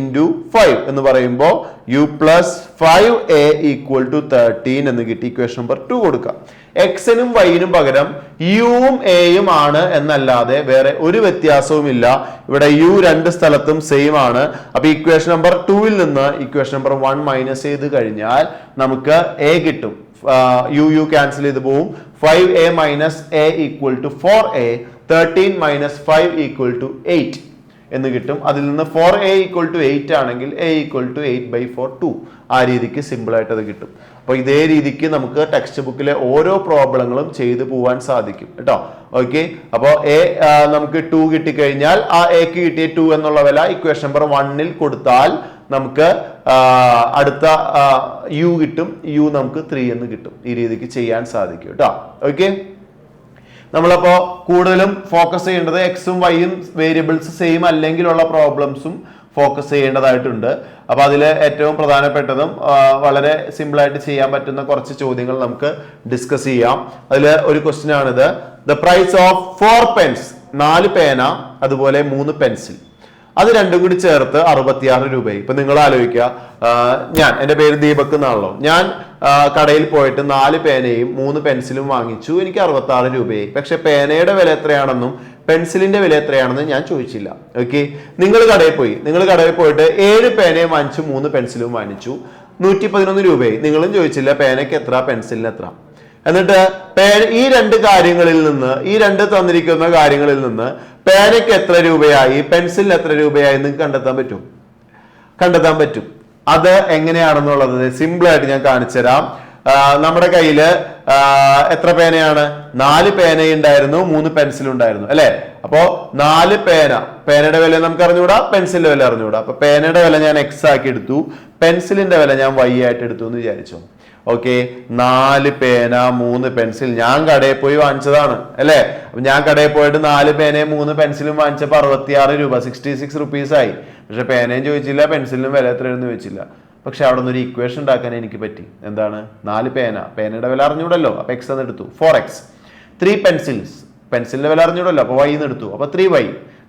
× 5 എന്ന് പറയുമ്പോൾ U+5A = 13 എന്ന് കിട്ടി. ഇക്വേഷൻ നമ്പർ 2 കൊടുക്കാം. എക്സിനും വൈനും പകരം യുവും എയും ആണ് എന്നല്ലാതെ വേറെ ഒരു വ്യത്യാസവും ഇല്ല. ഇവിടെ U 2 സ്ഥലത്തും സെയിം ആണ്. അപ്പൊ ഇക്വേഷൻ നമ്പർ 2ൽ നിന്ന് ഇക്വേഷൻ നമ്പർ 1 മൈനസ് ചെയ്ത് കഴിഞ്ഞാൽ നമുക്ക് A കിട്ടും. U ക്യാൻസൽ ചെയ്ത് പോവും. 5A - A = 4A, 13 - 5 = 8 എന്ന് കിട്ടും. അതിൽ നിന്ന് 4A = 8 ആണെങ്കിൽ A = 8/4 2. ആ രീതിക്ക് സിമ്പിൾ ആയിട്ട് അത് കിട്ടും. അപ്പൊ ഇതേ രീതിക്ക് നമുക്ക് ടെക്സ്റ്റ് ബുക്കിലെ ഓരോ പ്രോബ്ലങ്ങളും ചെയ്തു പോവാൻ സാധിക്കും കേട്ടോ. ഓക്കെ, അപ്പോൾ A നമുക്ക് 2 കിട്ടിക്കഴിഞ്ഞാൽ ആ Aക്ക് കിട്ടിയ 2 എന്നുള്ള വില ഇക്വേഷൻ നമ്പർ 1ൽ കൊടുത്താൽ നമുക്ക് അടുത്ത U കിട്ടും. U നമുക്ക് 3 എന്ന് കിട്ടും. ഈ രീതിക്ക് ചെയ്യാൻ സാധിക്കും കേട്ടോ. ഓക്കെ, നമ്മളപ്പോ കൂടുതലും ഫോക്കസ് ചെയ്യേണ്ടത് എക്സും വൈയും വേരിയബിൾസ് സെയിം അല്ലെങ്കിലുള്ള പ്രോബ്ലംസും ഫോക്കസ് ചെയ്യേണ്ടതായിട്ടുണ്ട്. അപ്പൊ അതിൽ ഏറ്റവും പ്രധാനപ്പെട്ടതും വളരെ സിമ്പിൾ ആയിട്ട് ചെയ്യാൻ പറ്റുന്ന കുറച്ച് ചോദ്യങ്ങൾ നമുക്ക് ഡിസ്കസ് ചെയ്യാം. അതിൽ ഒരു ക്വസ്റ്റ്യൻ ആണിത്. ദ പ്രൈസ് ഓഫ് 4 പെൻസ്, 4 പേന അതുപോലെ 3 പെൻസിൽ, അത് രണ്ടും കൂടി ചേർത്ത് 66 രൂപയായി. ഇപ്പൊ നിങ്ങൾ ആലോചിക്കുക, എന്റെ പേര് ദീപക് എന്നാണല്ലോ, ഞാൻ കടയിൽ പോയിട്ട് 4 പേനയും 3 പെൻസിലും വാങ്ങിച്ചു, എനിക്ക് 66 രൂപയായി. പക്ഷെ പേനയുടെ വില എത്രയാണെന്നും പെൻസിലിന്റെ വില എത്രയാണെന്നും ഞാൻ ചോദിച്ചില്ല. ഓക്കെ, നിങ്ങൾ കടയിൽ പോയിട്ട് 7 പേനയും വാങ്ങിച്ചു, 3 പെൻസിലും വാങ്ങിച്ചു, 111 രൂപയായി. നിങ്ങളും ചോദിച്ചില്ല പേനയ്ക്ക് എത്ര, പെൻസിലിന് എത്ര. എന്നിട്ട് ഈ 2 കാര്യങ്ങളിൽ നിന്ന്, ഈ 2 തന്നിരിക്കുന്ന കാര്യങ്ങളിൽ നിന്ന് പേനയ്ക്ക് എത്ര രൂപയായി, പെൻസിലിന് എത്ര രൂപയായി നിങ്ങൾക്ക് കണ്ടെത്താൻ പറ്റും. അത് എങ്ങനെയാണെന്നുള്ളത് സിമ്പിൾ ആയിട്ട് ഞാൻ കാണിച്ചു തരാം. നമ്മുടെ കയ്യില് എത്ര പേനയാണ്? 4 പേനയുണ്ടായിരുന്നു, 3 പെൻസിൽ ഉണ്ടായിരുന്നു അല്ലെ. അപ്പോ 4 പേനയുടെ വില നമുക്ക് അറിഞ്ഞുകൂടാ, പെൻസിലിന്റെ വില അറിഞ്ഞുകൂടാ. അപ്പൊ പേനയുടെ വില ഞാൻ X ആക്കി എടുത്തു, പെൻസിലിന്റെ വില ഞാൻ Y ആയിട്ട് എടുത്തു എന്ന് വിചാരിച്ചു. ഓക്കെ, 4 പേന 3 പെൻസിൽ ഞാൻ കടയിൽ പോയി വാങ്ങിച്ചതാണ് അല്ലേ. അപ്പൊ ഞാൻ കടയിൽ പോയിട്ട് 4 പേനയും 3 പെൻസിലും വാങ്ങിച്ചപ്പോൾ 66 രൂപ, 66 റുപ്പീസ് ആയി. പക്ഷെ പേനയും ചോദിച്ചില്ല, പെൻസിലിനും വില എത്രയെന്ന് ചോദിച്ചില്ല. പക്ഷെ അവിടെ നിന്ന് ഒരു ഇക്വേഷൻ ഉണ്ടാക്കാൻ എനിക്ക് പറ്റി. എന്താണ്? 4 പേനയുടെ വില അറിഞ്ഞൂടല്ലോ, അപ്പൊ എക്സ് എന്ന് എടുത്തു, 4x. 3 പെൻസിൽസ്, പെൻസിലിന്റെ വില അറിഞ്ഞൂടല്ലോ, അപ്പൊ y എന്ന് എടുത്തു, അപ്പൊ 3y.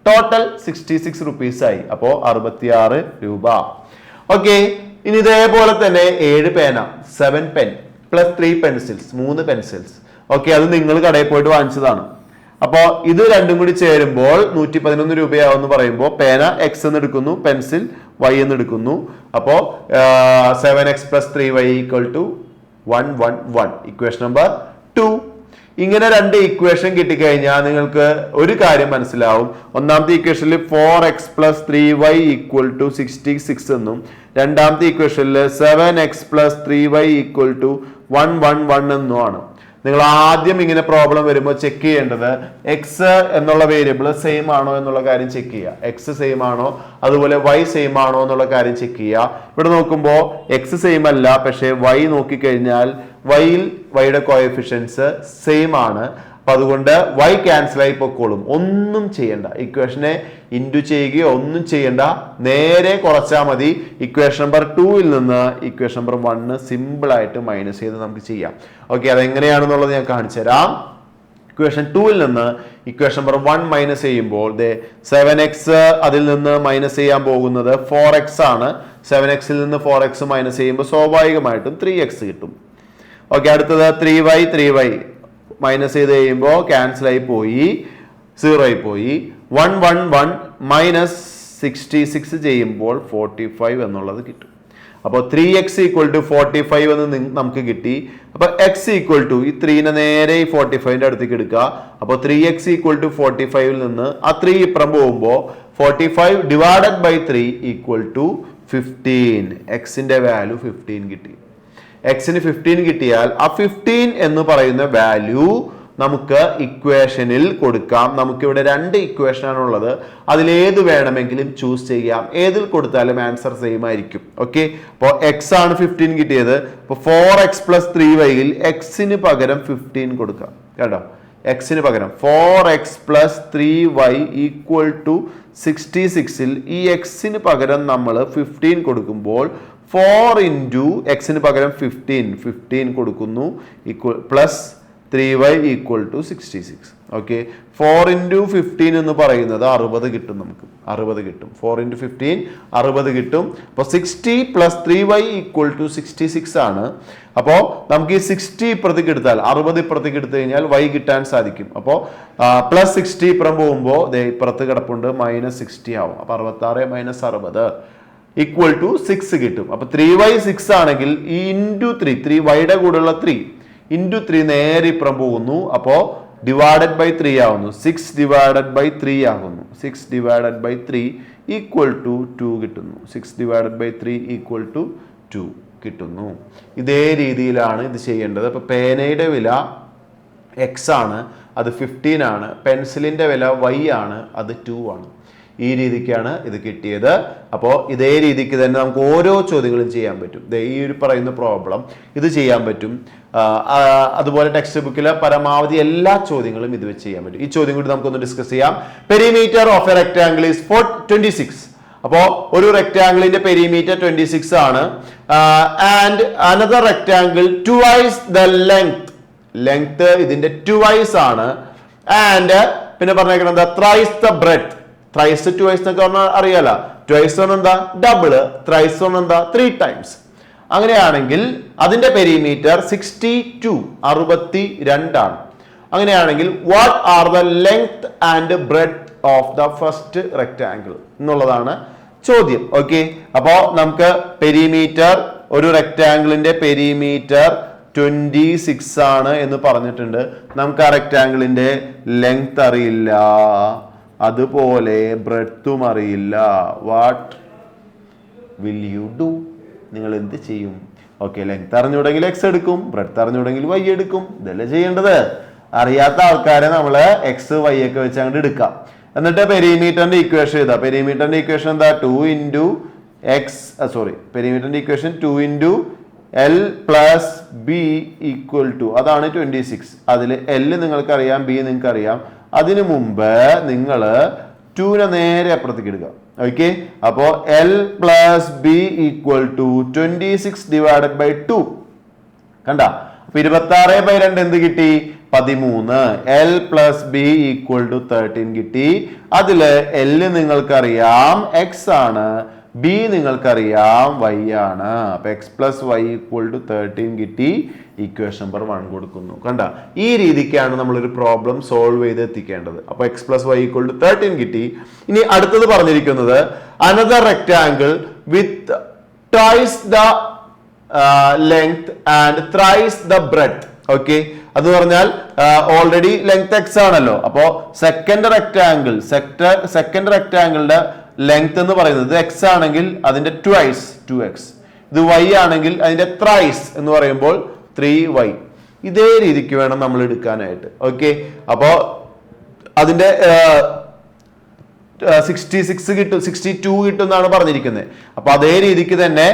ടോട്ടൽ 66 റുപ്പീസ് ആയി, അപ്പോ 66 രൂപ. ഓക്കെ, ഇനി ഇതേപോലെ തന്നെ 7 പേന, 7 pen plus 3 pencils, 3 pencils. Okay, അത് നിങ്ങൾ കടയിൽ പോയിട്ട് വാങ്ങിച്ചതാണ്. അപ്പോ ഇത് രണ്ടും കൂടി ചേരുമ്പോൾ 111 രൂപയാവും എന്ന് പറയുമ്പോൾ പേന എക്സ് എന്ന് എടുക്കുന്നു, പെൻസിൽ y എന്ന് എടുക്കുന്നു. അപ്പോ 7x plus 3y equal to 111. Equation number 2. ഇങ്ങനെ 2 ഇക്വേഷൻ കിട്ടിക്കഴിഞ്ഞാൽ നിങ്ങൾക്ക് ഒരു കാര്യം മനസ്സിലാവും. ഒന്നാമത്തെ ഇക്വേഷനിൽ 4x plus 3y equal to 66 എന്നും രണ്ടാമത്തെ ഇക്വേഷനിൽ 7x plus 3y equal to 111 എന്നുമാണ്. നിങ്ങൾ ആദ്യം ഇങ്ങനെ പ്രോബ്ലം വരുമ്പോൾ ചെക്ക് ചെയ്യേണ്ടത് എക്സ് എന്നുള്ള വേരിയബിൾ സെയിം ആണോ എന്നുള്ള കാര്യം ചെക്ക് ചെയ്യുക. എക്സ് സെയിം ആണോ, അതുപോലെ വൈ സെയിം ആണോ എന്നുള്ള കാര്യം ചെക്ക് ചെയ്യുക. ഇവിടെ നോക്കുമ്പോൾ എക്സ് സെയിം അല്ല, പക്ഷേ വൈ നോക്കിക്കഴിഞ്ഞാൽ വൈയുടെ കോഎഫിഷ്യൻസ് സെയിം ആണ്. അപ്പൊ അതുകൊണ്ട് വൈ ക്യാൻസൽ ആയി പൊക്കോളും. ഒന്നും ചെയ്യണ്ട, ഇക്വേഷനെ ഇൻറ്റു ചെയ്യുകയോ ഒന്നും ചെയ്യണ്ട, നേരെ കുറച്ചാൽ മതി. ഇക്വേഷൻ നമ്പർ 2ൽ നിന്ന് ഇക്വേഷൻ നമ്പർ 1 സിമ്പിൾ ആയിട്ട് മൈനസ് ചെയ്ത് നമുക്ക് ചെയ്യാം. ഓക്കെ, അതെങ്ങനെയാണെന്നുള്ളത് ഞാൻ കാണിച്ചു തരാം. ഇക്വേഷൻ 2ൽ നിന്ന് ഇക്വേഷൻ നമ്പർ 1 മൈനസ് ചെയ്യുമ്പോൾ 7x അതിൽ നിന്ന് മൈനസ് ചെയ്യാൻ പോകുന്നത് 4x ആണ്. 7xൽ നിന്ന് 4x മൈനസ് ചെയ്യുമ്പോൾ സ്വാഭാവികമായിട്ടും 3x കിട്ടും. ഓക്കെ, അടുത്തത് 3y മൈനസ് ചെയ്ത് കഴിയുമ്പോൾ ക്യാൻസൽ ആയി പോയി, 0 ആയി പോയി. 111 മൈനസ് 66 ചെയ്യുമ്പോൾ 45 എന്നുള്ളത് കിട്ടും. അപ്പോൾ 3x ഈക്വൽ ടു 45 എന്ന് നമുക്ക് കിട്ടി. അപ്പൊ x ഈക്വൽ ടു ഈ 3നെ നേരെ ഈ 45ന്റെ അടുത്തേക്ക് എടുക്കുക. അപ്പോൾ 3x ഈക്വൽ ടു 45ൽ നിന്ന് ആ 3 ഇപ്പുറം പോകുമ്പോൾ 45 ഡിവൈഡഡ് ബൈ 3 ഈക്വൽ ടു 15. എക്സിന്റെ വാല്യൂ 15 കിട്ടി. എക്സിന് 15 കിട്ടിയാൽ ആ 15 എന്ന് പറയുന്ന വാല്യൂ നമുക്ക് ഇക്വേഷനിൽ കൊടുക്കാം. നമുക്കിവിടെ 2 ഇക്വേഷൻ ആണുള്ളത്, അതിലേത് വേണമെങ്കിലും ചൂസ് ചെയ്യാം. ഏതിൽ കൊടുത്താലും ആൻസർ സെയിം ആയിരിക്കും. ഓക്കെ, അപ്പോൾ എക്സ് ആണ് 15 കിട്ടിയത്. അപ്പോൾ 4x plus 3yയിൽ എക്സിന് പകരം 15 കൊടുക്കാം. കേട്ടോ, എക്സിന് പകരം 4x plus 3y equal to 66ൽ ഈ എക്സിന് പകരം നമ്മൾ 15 കൊടുക്കുമ്പോൾ 4 ഇൻറ്റു എക്സിന് പകരം 15 കൊടുക്കുന്നു plus 3y equal to 66. Okay, 4 into 15 എന്ന് പറയുന്നത് 60 കിട്ടും. നമുക്ക് 60 കിട്ടും. 4 ഇൻറ്റു 15 60 കിട്ടും. അപ്പോൾ 60 പ്ലസ് 3y ഈക്വൽ ടു 66 ആണ്. അപ്പോൾ നമുക്ക് ഈ 60 ഇപ്പുറത്തേക്ക് എടുത്താൽ 60 ഇപ്പുറത്തേക്ക് എടുത്തു കഴിഞ്ഞാൽ y കിട്ടാൻ സാധിക്കും. അപ്പോൾ പ്ലസ് 60 ഇപ്പുറം പോകുമ്പോൾ ഇപ്പുറത്ത് കിടപ്പുണ്ട് -60 ആവും. അപ്പോൾ 66 മൈനസ് 60 ഈക്വൽ ടു 6 കിട്ടും. അപ്പൊ 3y 6 ആണെങ്കിൽ ഈ ഇൻറ്റു 3yയുടെ കൂടെയുള്ള 3 ഇൻറ്റു 3 നേരെ ഇപ്പുറം പോകുന്നു. അപ്പോ ഡിവൈഡഡ് ബൈ 3 ആവുന്നു. 6 ഡിവൈഡഡ് ബൈ 3 ആകുന്നു. 6 ഡിവൈഡഡ് ബൈ 3 ഈക്വൽ ടു 2 കിട്ടുന്നു. 6 ഡിവൈഡഡ് ബൈ 3 ഈക്വൽ ടു 2 കിട്ടുന്നു. ഇതേ രീതിയിലാണ് ഇത് ചെയ്യേണ്ടത്. അപ്പൊ പേനയുടെ വില x ആണ്, അത് 15 ആണ്. പെൻസിലിന്റെ വില y ആണ്, അത് 2 ആണ്. ഈ രീതിക്കാണ് ഇത് കിട്ടിയത്. അപ്പോൾ ഇതേ രീതിക്ക് തന്നെ നമുക്ക് ഓരോ ചോദ്യങ്ങളും ചെയ്യാൻ പറ്റും. ഈ ഒരു പറയുന്ന പ്രോബ്ലം ഇത് ചെയ്യാൻ പറ്റും. അതുപോലെ ടെക്സ്റ്റ് ബുക്കിലെ പരമാവധി എല്ലാ ചോദ്യങ്ങളും ഇത് വെച്ച് ചെയ്യാൻ പറ്റും. ഈ ചോദ്യം കൂടി നമുക്കൊന്ന് ഡിസ്കസ് ചെയ്യാം. Perimeter of A rectangle is 26. അപ്പോ ഒരു റെക്ടാംഗിളിന്റെ പെരിമീറ്റർ 26 ആണ്. And another rectangle twice the length ഇതിന്റെ ട്വൈസ് ആണ്. ആൻഡ് പിന്നെ പറഞ്ഞേക്കുന്നത് thrice the breadth. Thrice twice എന്നൊക്കെ പറഞ്ഞാൽ അറിയാലോ. ട്വൈസ് എന്താ? ഡബിള്. ത്രൈസ് എന്താ? 3 ടൈംസ്. അങ്ങനെയാണെങ്കിൽ അതിന്റെ പെരിമീറ്റർ 62 ആണ്. അങ്ങനെയാണെങ്കിൽ what are the length and breadth of the first rectangle എന്നുള്ളതാണ് ചോദ്യം. ഓക്കെ, അപ്പോ നമുക്ക് പെരിമീറ്റർ, ഒരു റെക്ടാംഗിളിന്റെ പെരിമീറ്റർ 26 ആണ് എന്ന് പറഞ്ഞിട്ടുണ്ട്. നമുക്ക് ആ റെക്ടാംഗിളിന്റെ ലെങ്ത് അറിയില്ല, അതുപോലെ ബ്രെഡ്ത്തും അറിയില്ല. What will you do? നിങ്ങൾ എന്ത് ചെയ്യും? ഓക്കെ, ലെങ്ത് അറിഞ്ഞുണ്ടെങ്കിൽ എക്സ് എടുക്കും, ബ്രെഡ്ത്ത് അറിഞ്ഞുണ്ടെങ്കിൽ വൈ എടുക്കും. ഇതല്ലേ ചെയ്യേണ്ടത്. അറിയാത്ത ആൾക്കാരെ നമ്മൾ എക്സ് വൈ ഒക്കെ വെച്ച് അങ്ങോട്ട് എടുക്കാം. എന്നിട്ട് പെരിമീറ്ററിന്റെ ഇക്വേഷൻ എഴുതാം. പെരിമീറ്ററിന്റെ ഇക്വേഷൻ എന്താ? 2 ഇൻറ്റു എക്സ്, പെരിമീറ്ററിന്റെ equation 2 into L plus B equal to അതാണ് 26. അതിൽ L നിങ്ങൾക്കറിയാം, ബി നിങ്ങൾക്കറിയാം. അതിനു മുമ്പ് നിങ്ങൾ 2നെ നേരെ അപ്പുറത്തേക്ക് എടുക്കുക. ഓക്കെ, അപ്പോ L plus B equal to 26 divided by 2. കണ്ട, അപ്പൊ 26/2 എന്ത് കിട്ടി? 13. L plus B equal to 13 കിട്ടി. അതില് L നിങ്ങൾക്കറിയാം x ആണ്, ബി നിങ്ങൾക്കറിയാം y ആണ്. അപ്പൊ x plus Y equal to 13 കിട്ടി. ഇക്വേഷൻ നമ്പർ 1 കൊടുക്കുന്നു. കണ്ട, ഈ രീതിക്കാണ് നമ്മളൊരു പ്രോബ്ലം സോൾവ് ചെയ്ത് എത്തിക്കേണ്ടത്. അപ്പൊ x plus Y equal to 13 കിട്ടി. ഇനി അടുത്തത് പറഞ്ഞിരിക്കുന്നത് another rectangle with twice the length and thrice the breadth. Okay, അത് പറഞ്ഞാൽ ഓൾറെഡി ലെങ്ത് എക്സ് ആണല്ലോ. അപ്പോ സെക്കൻഡ് റെക്ടാങ്കിളിന്റെ ലെങ്ത് എന്ന് പറയുന്നത് എക്സ് ആണെങ്കിൽ അതിന്റെ ട്വൈസ് 2x, ഇത് y ആണെങ്കിൽ അതിന്റെ ത്രൈസ് എന്ന് പറയുമ്പോൾ 3y. ഇതേ രീതിക്ക് വേണം നമ്മൾ എടുക്കാനായിട്ട്. ഓക്കെ, അപ്പോ അതിന്റെ 66 കിട്ടും, 62 കിട്ടും എന്നാണ് പറഞ്ഞിരിക്കുന്നത്. അപ്പൊ അതേ രീതിക്ക് തന്നെ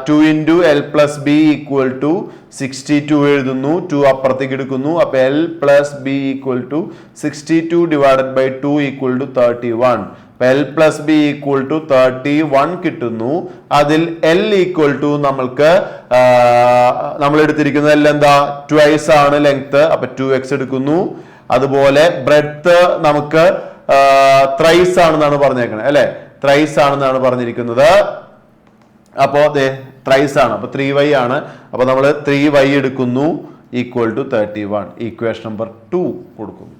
2 into L plus B equal to 62 എഴുതുന്നു. 2 അപ്പുറത്തേക്ക് എടുക്കുന്നു. അപ്പൊ L plus B equal to 62 divided by 2 equal to 31. L plus B equal to 31 കിട്ടുന്നു. അതിൽ എൽ ഈക്വൽ ടു നമ്മൾ എടുത്തിരിക്കുന്നത് എൽ എന്താ? ട്വൈസ് ആണ് ലെങ്ത്. അപ്പൊ 2x എടുക്കുന്നു. അതുപോലെ ബ്രെഡ്ത്ത് നമുക്ക് ത്രൈസ് ആണെന്നാണ് പറഞ്ഞേക്കണത് അല്ലെ, ത്രൈസ് ആണെന്നാണ് പറഞ്ഞിരിക്കുന്നത്. അപ്പോ ത്രൈസ് ആണ്, അപ്പൊ 3y ആണ്. അപ്പൊ നമ്മൾ 3y എടുക്കുന്നു ഈക്വൽ ടു 31. ഇക്വേഷൻ നമ്പർ 2 കൊടുക്കുന്നു.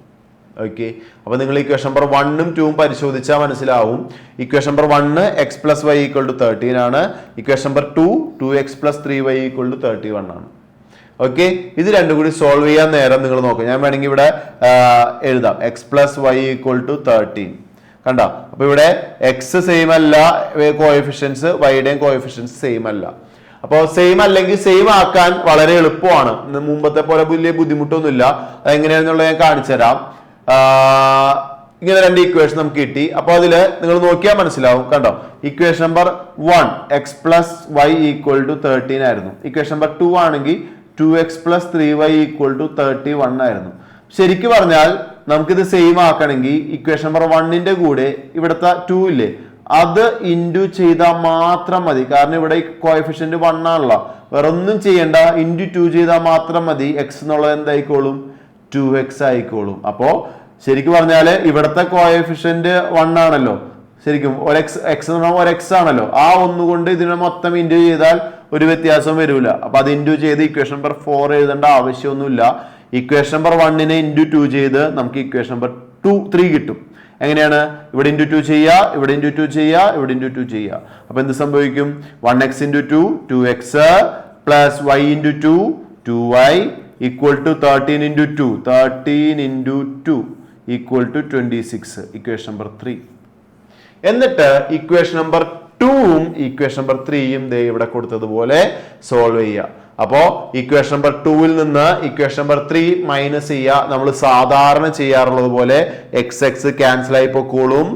ഓക്കെ, അപ്പൊ നിങ്ങൾ ഇക്വേഷൻ നമ്പർ 1ഉം 2ഉം പരിശോധിച്ചാൽ മനസ്സിലാവും. Equation number 1 x plus Y equal to 13 ആണ്. Equation number 2 2x plus 3y equal to 31 ആണ്. ഓക്കെ, ഇത് രണ്ടും കൂടി സോൾവ് ചെയ്യാൻ നേരം നിങ്ങൾ നോക്കുക. ഞാൻ വേണമെങ്കിൽ ഇവിടെ എഴുതാം x plus Y equal to 13. കണ്ട, അപ്പൊ ഇവിടെ എക്സ് സെയിം അല്ല, കോഎഫിഷ്യൻസ് വൈയുടെയും കോഎഫിഷ്യൻസ് സെയിം അല്ല. അപ്പോൾ സെയിം അല്ലെങ്കിൽ സെയിം ആക്കാൻ വളരെ എളുപ്പമാണ്. മുമ്പത്തെ പോലെ വലിയ ബുദ്ധിമുട്ടൊന്നുമില്ല. അതെങ്ങനെയാണെന്നുള്ളത് ഞാൻ കാണിച്ചു തരാം. ഇങ്ങനെ രണ്ട് ഇക്വേഷൻ നമുക്ക് കിട്ടി. അപ്പൊ അതില് നിങ്ങൾ നോക്കിയാൽ മനസ്സിലാവും. കണ്ടോ, equation number 1 x plus Y equal to 13 ആയിരുന്നു. ഇക്വേഷൻ നമ്പർ 2 ആണെങ്കിൽ 2x plus 3y equal to 31 ആയിരുന്നു. ശരിക്കും പറഞ്ഞാൽ നമുക്കിത് സെയിം ആക്കണമെങ്കിൽ ഇക്വേഷൻ നമ്പർ 1ന്റെ കൂടെ ഇവിടുത്തെ 2 ഇല്ലേ, അത് ഇൻറ്റു ചെയ്താൽ മാത്രം മതി. കാരണം ഇവിടെ കോഎഫിഷ്യന്റ് 1 ആണല്ലോ, വേറെ ഒന്നും ചെയ്യണ്ട. ഇൻറ്റു 2 ചെയ്താൽ മാത്രം മതി. എക്സ് എന്നുള്ളത് എന്തായിക്കോളും? 2x ആയിക്കോളും. അപ്പോ ശരിക്കും പറഞ്ഞാല് ഇവിടുത്തെ കോഎഫിഷ്യന്റ് 1 ആണല്ലോ. ശരിക്കും എക്സ് എന്ന് പറഞ്ഞാൽ ഒരു എക്സ് ആണല്ലോ. ആ ഒന്നുകൊണ്ട് ഇതിനെ മൊത്തം ഇൻറ്റു ചെയ്താൽ ഒരു വ്യത്യാസം വരൂല. അപ്പൊ അത് ഇൻറ്റു ചെയ്ത് ഇക്വേഷൻ നമ്പർ 4 എഴുതേണ്ട ആവശ്യമൊന്നുമില്ല. ഇക്വേഷൻ നമ്പർ 1നെ ഇൻറ്റു 2 ചെയ്ത് നമുക്ക് ഇക്വേഷൻ നമ്പർ 3 കിട്ടും. എങ്ങനെയാണ്? ഇവിടെ ഇൻറ്റു 2 ചെയ്യുക, ഇവിടെ ഇൻറ്റു 2 ചെയ്യുക, ഇവിടെ ഇൻറ്റു 2 ചെയ്യുക. അപ്പൊ എന്ത് സംഭവിക്കും? 1x into 2 2x plus y into 2 2y equal to 13 into 2 13 into 2 equal to 26. Equation number 3. എന്നിട്ട് ഇക്വേഷൻ നമ്പർ 2ഉം ഇക്വേഷൻ നമ്പർ 3യും ഇവിടെ കൊടുത്തതുപോലെ സോൾവ് ചെയ്യുക. അപ്പോ ഇക്വേഷൻ നമ്പർ 2ൽ നിന്ന് ഇക്വേഷൻ നമ്പർ 3 മൈനസ് ചെയ്യുക. നമ്മൾ സാധാരണ ചെയ്യാറുള്ളത് പോലെ x ക്യാൻസൽ ആയി പൊക്കോളും.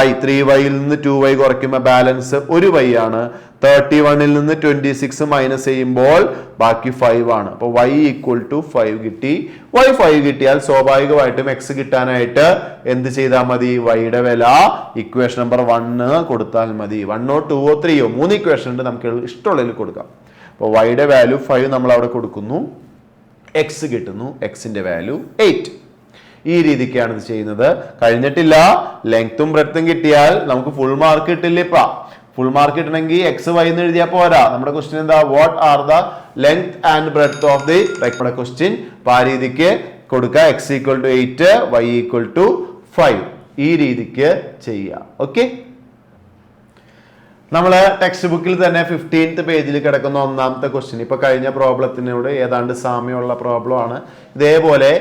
y 3yൽ നിന്ന് 2y കുറയ്ക്കുമ്പോൾ ബാലൻസ് 1y ആണ്. 31ൽ നിന്ന് 26 മൈനസ് ചെയ്യുമ്പോൾ ബാക്കി 5 ആണ്. അപ്പൊ y ഈക്വൽ ടു 5 കിട്ടി. y 5 കിട്ടിയാൽ സ്വാഭാവികമായിട്ടും x കിട്ടാനായിട്ട് എന്ത് ചെയ്താൽ മതി? yയുടെ വില ഇക്വേഷൻ നമ്പർ 1 കൊടുത്താൽ മതി. 1ഓ 2ഓ 3ഓ 3 ഇക്വേഷൻ ഉണ്ട്, നമുക്ക് ഇഷ്ടമുള്ളതിൽ കൊടുക്കാം. അപ്പോൾ yയുടെ വാല്യൂ 5 നമ്മൾ അവിടെ കൊടുക്കുന്നു, x കിട്ടുന്നു. xന്റെ വാല്യൂ 8. ഈ രീതിക്കാണ് ഇത് ചെയ്യുന്നത്. കഴിഞ്ഞിട്ടില്ല. ലെങ്ത്തും ബ്രെഡ്ത്തും കിട്ടിയാൽ നമുക്ക് ഫുൾ മാർക്ക് കിട്ടില്ല. ഇപ്പൊ ഫുൾ മാർക്ക് കിട്ടണമെങ്കിൽ x y എന്ന് എഴുതിയാൽ പോരാ. നമ്മുടെ ക്വസ്റ്റ്യൻ എന്താ? What are the length and breadth of the rectangle question. അപ്പൊ ആ രീതിക്ക് കൊടുക്കുക. x equal to 8 y equal to 5. ഈ രീതിക്ക് ചെയ്യുക. ഓക്കെ, നമ്മള് ടെക്സ്റ്റ് ബുക്കിൽ തന്നെ 15th പേജിൽ കിടക്കുന്ന ഒന്നാമത്തെ ക്വസ്റ്റ്യൻ. ഇപ്പൊ കഴിഞ്ഞ പ്രോബ്ലത്തിനോട് ഏതാണ്ട് സാമ്യമുള്ള പ്രോബ്ലം ആണ്. ഇതേപോലെ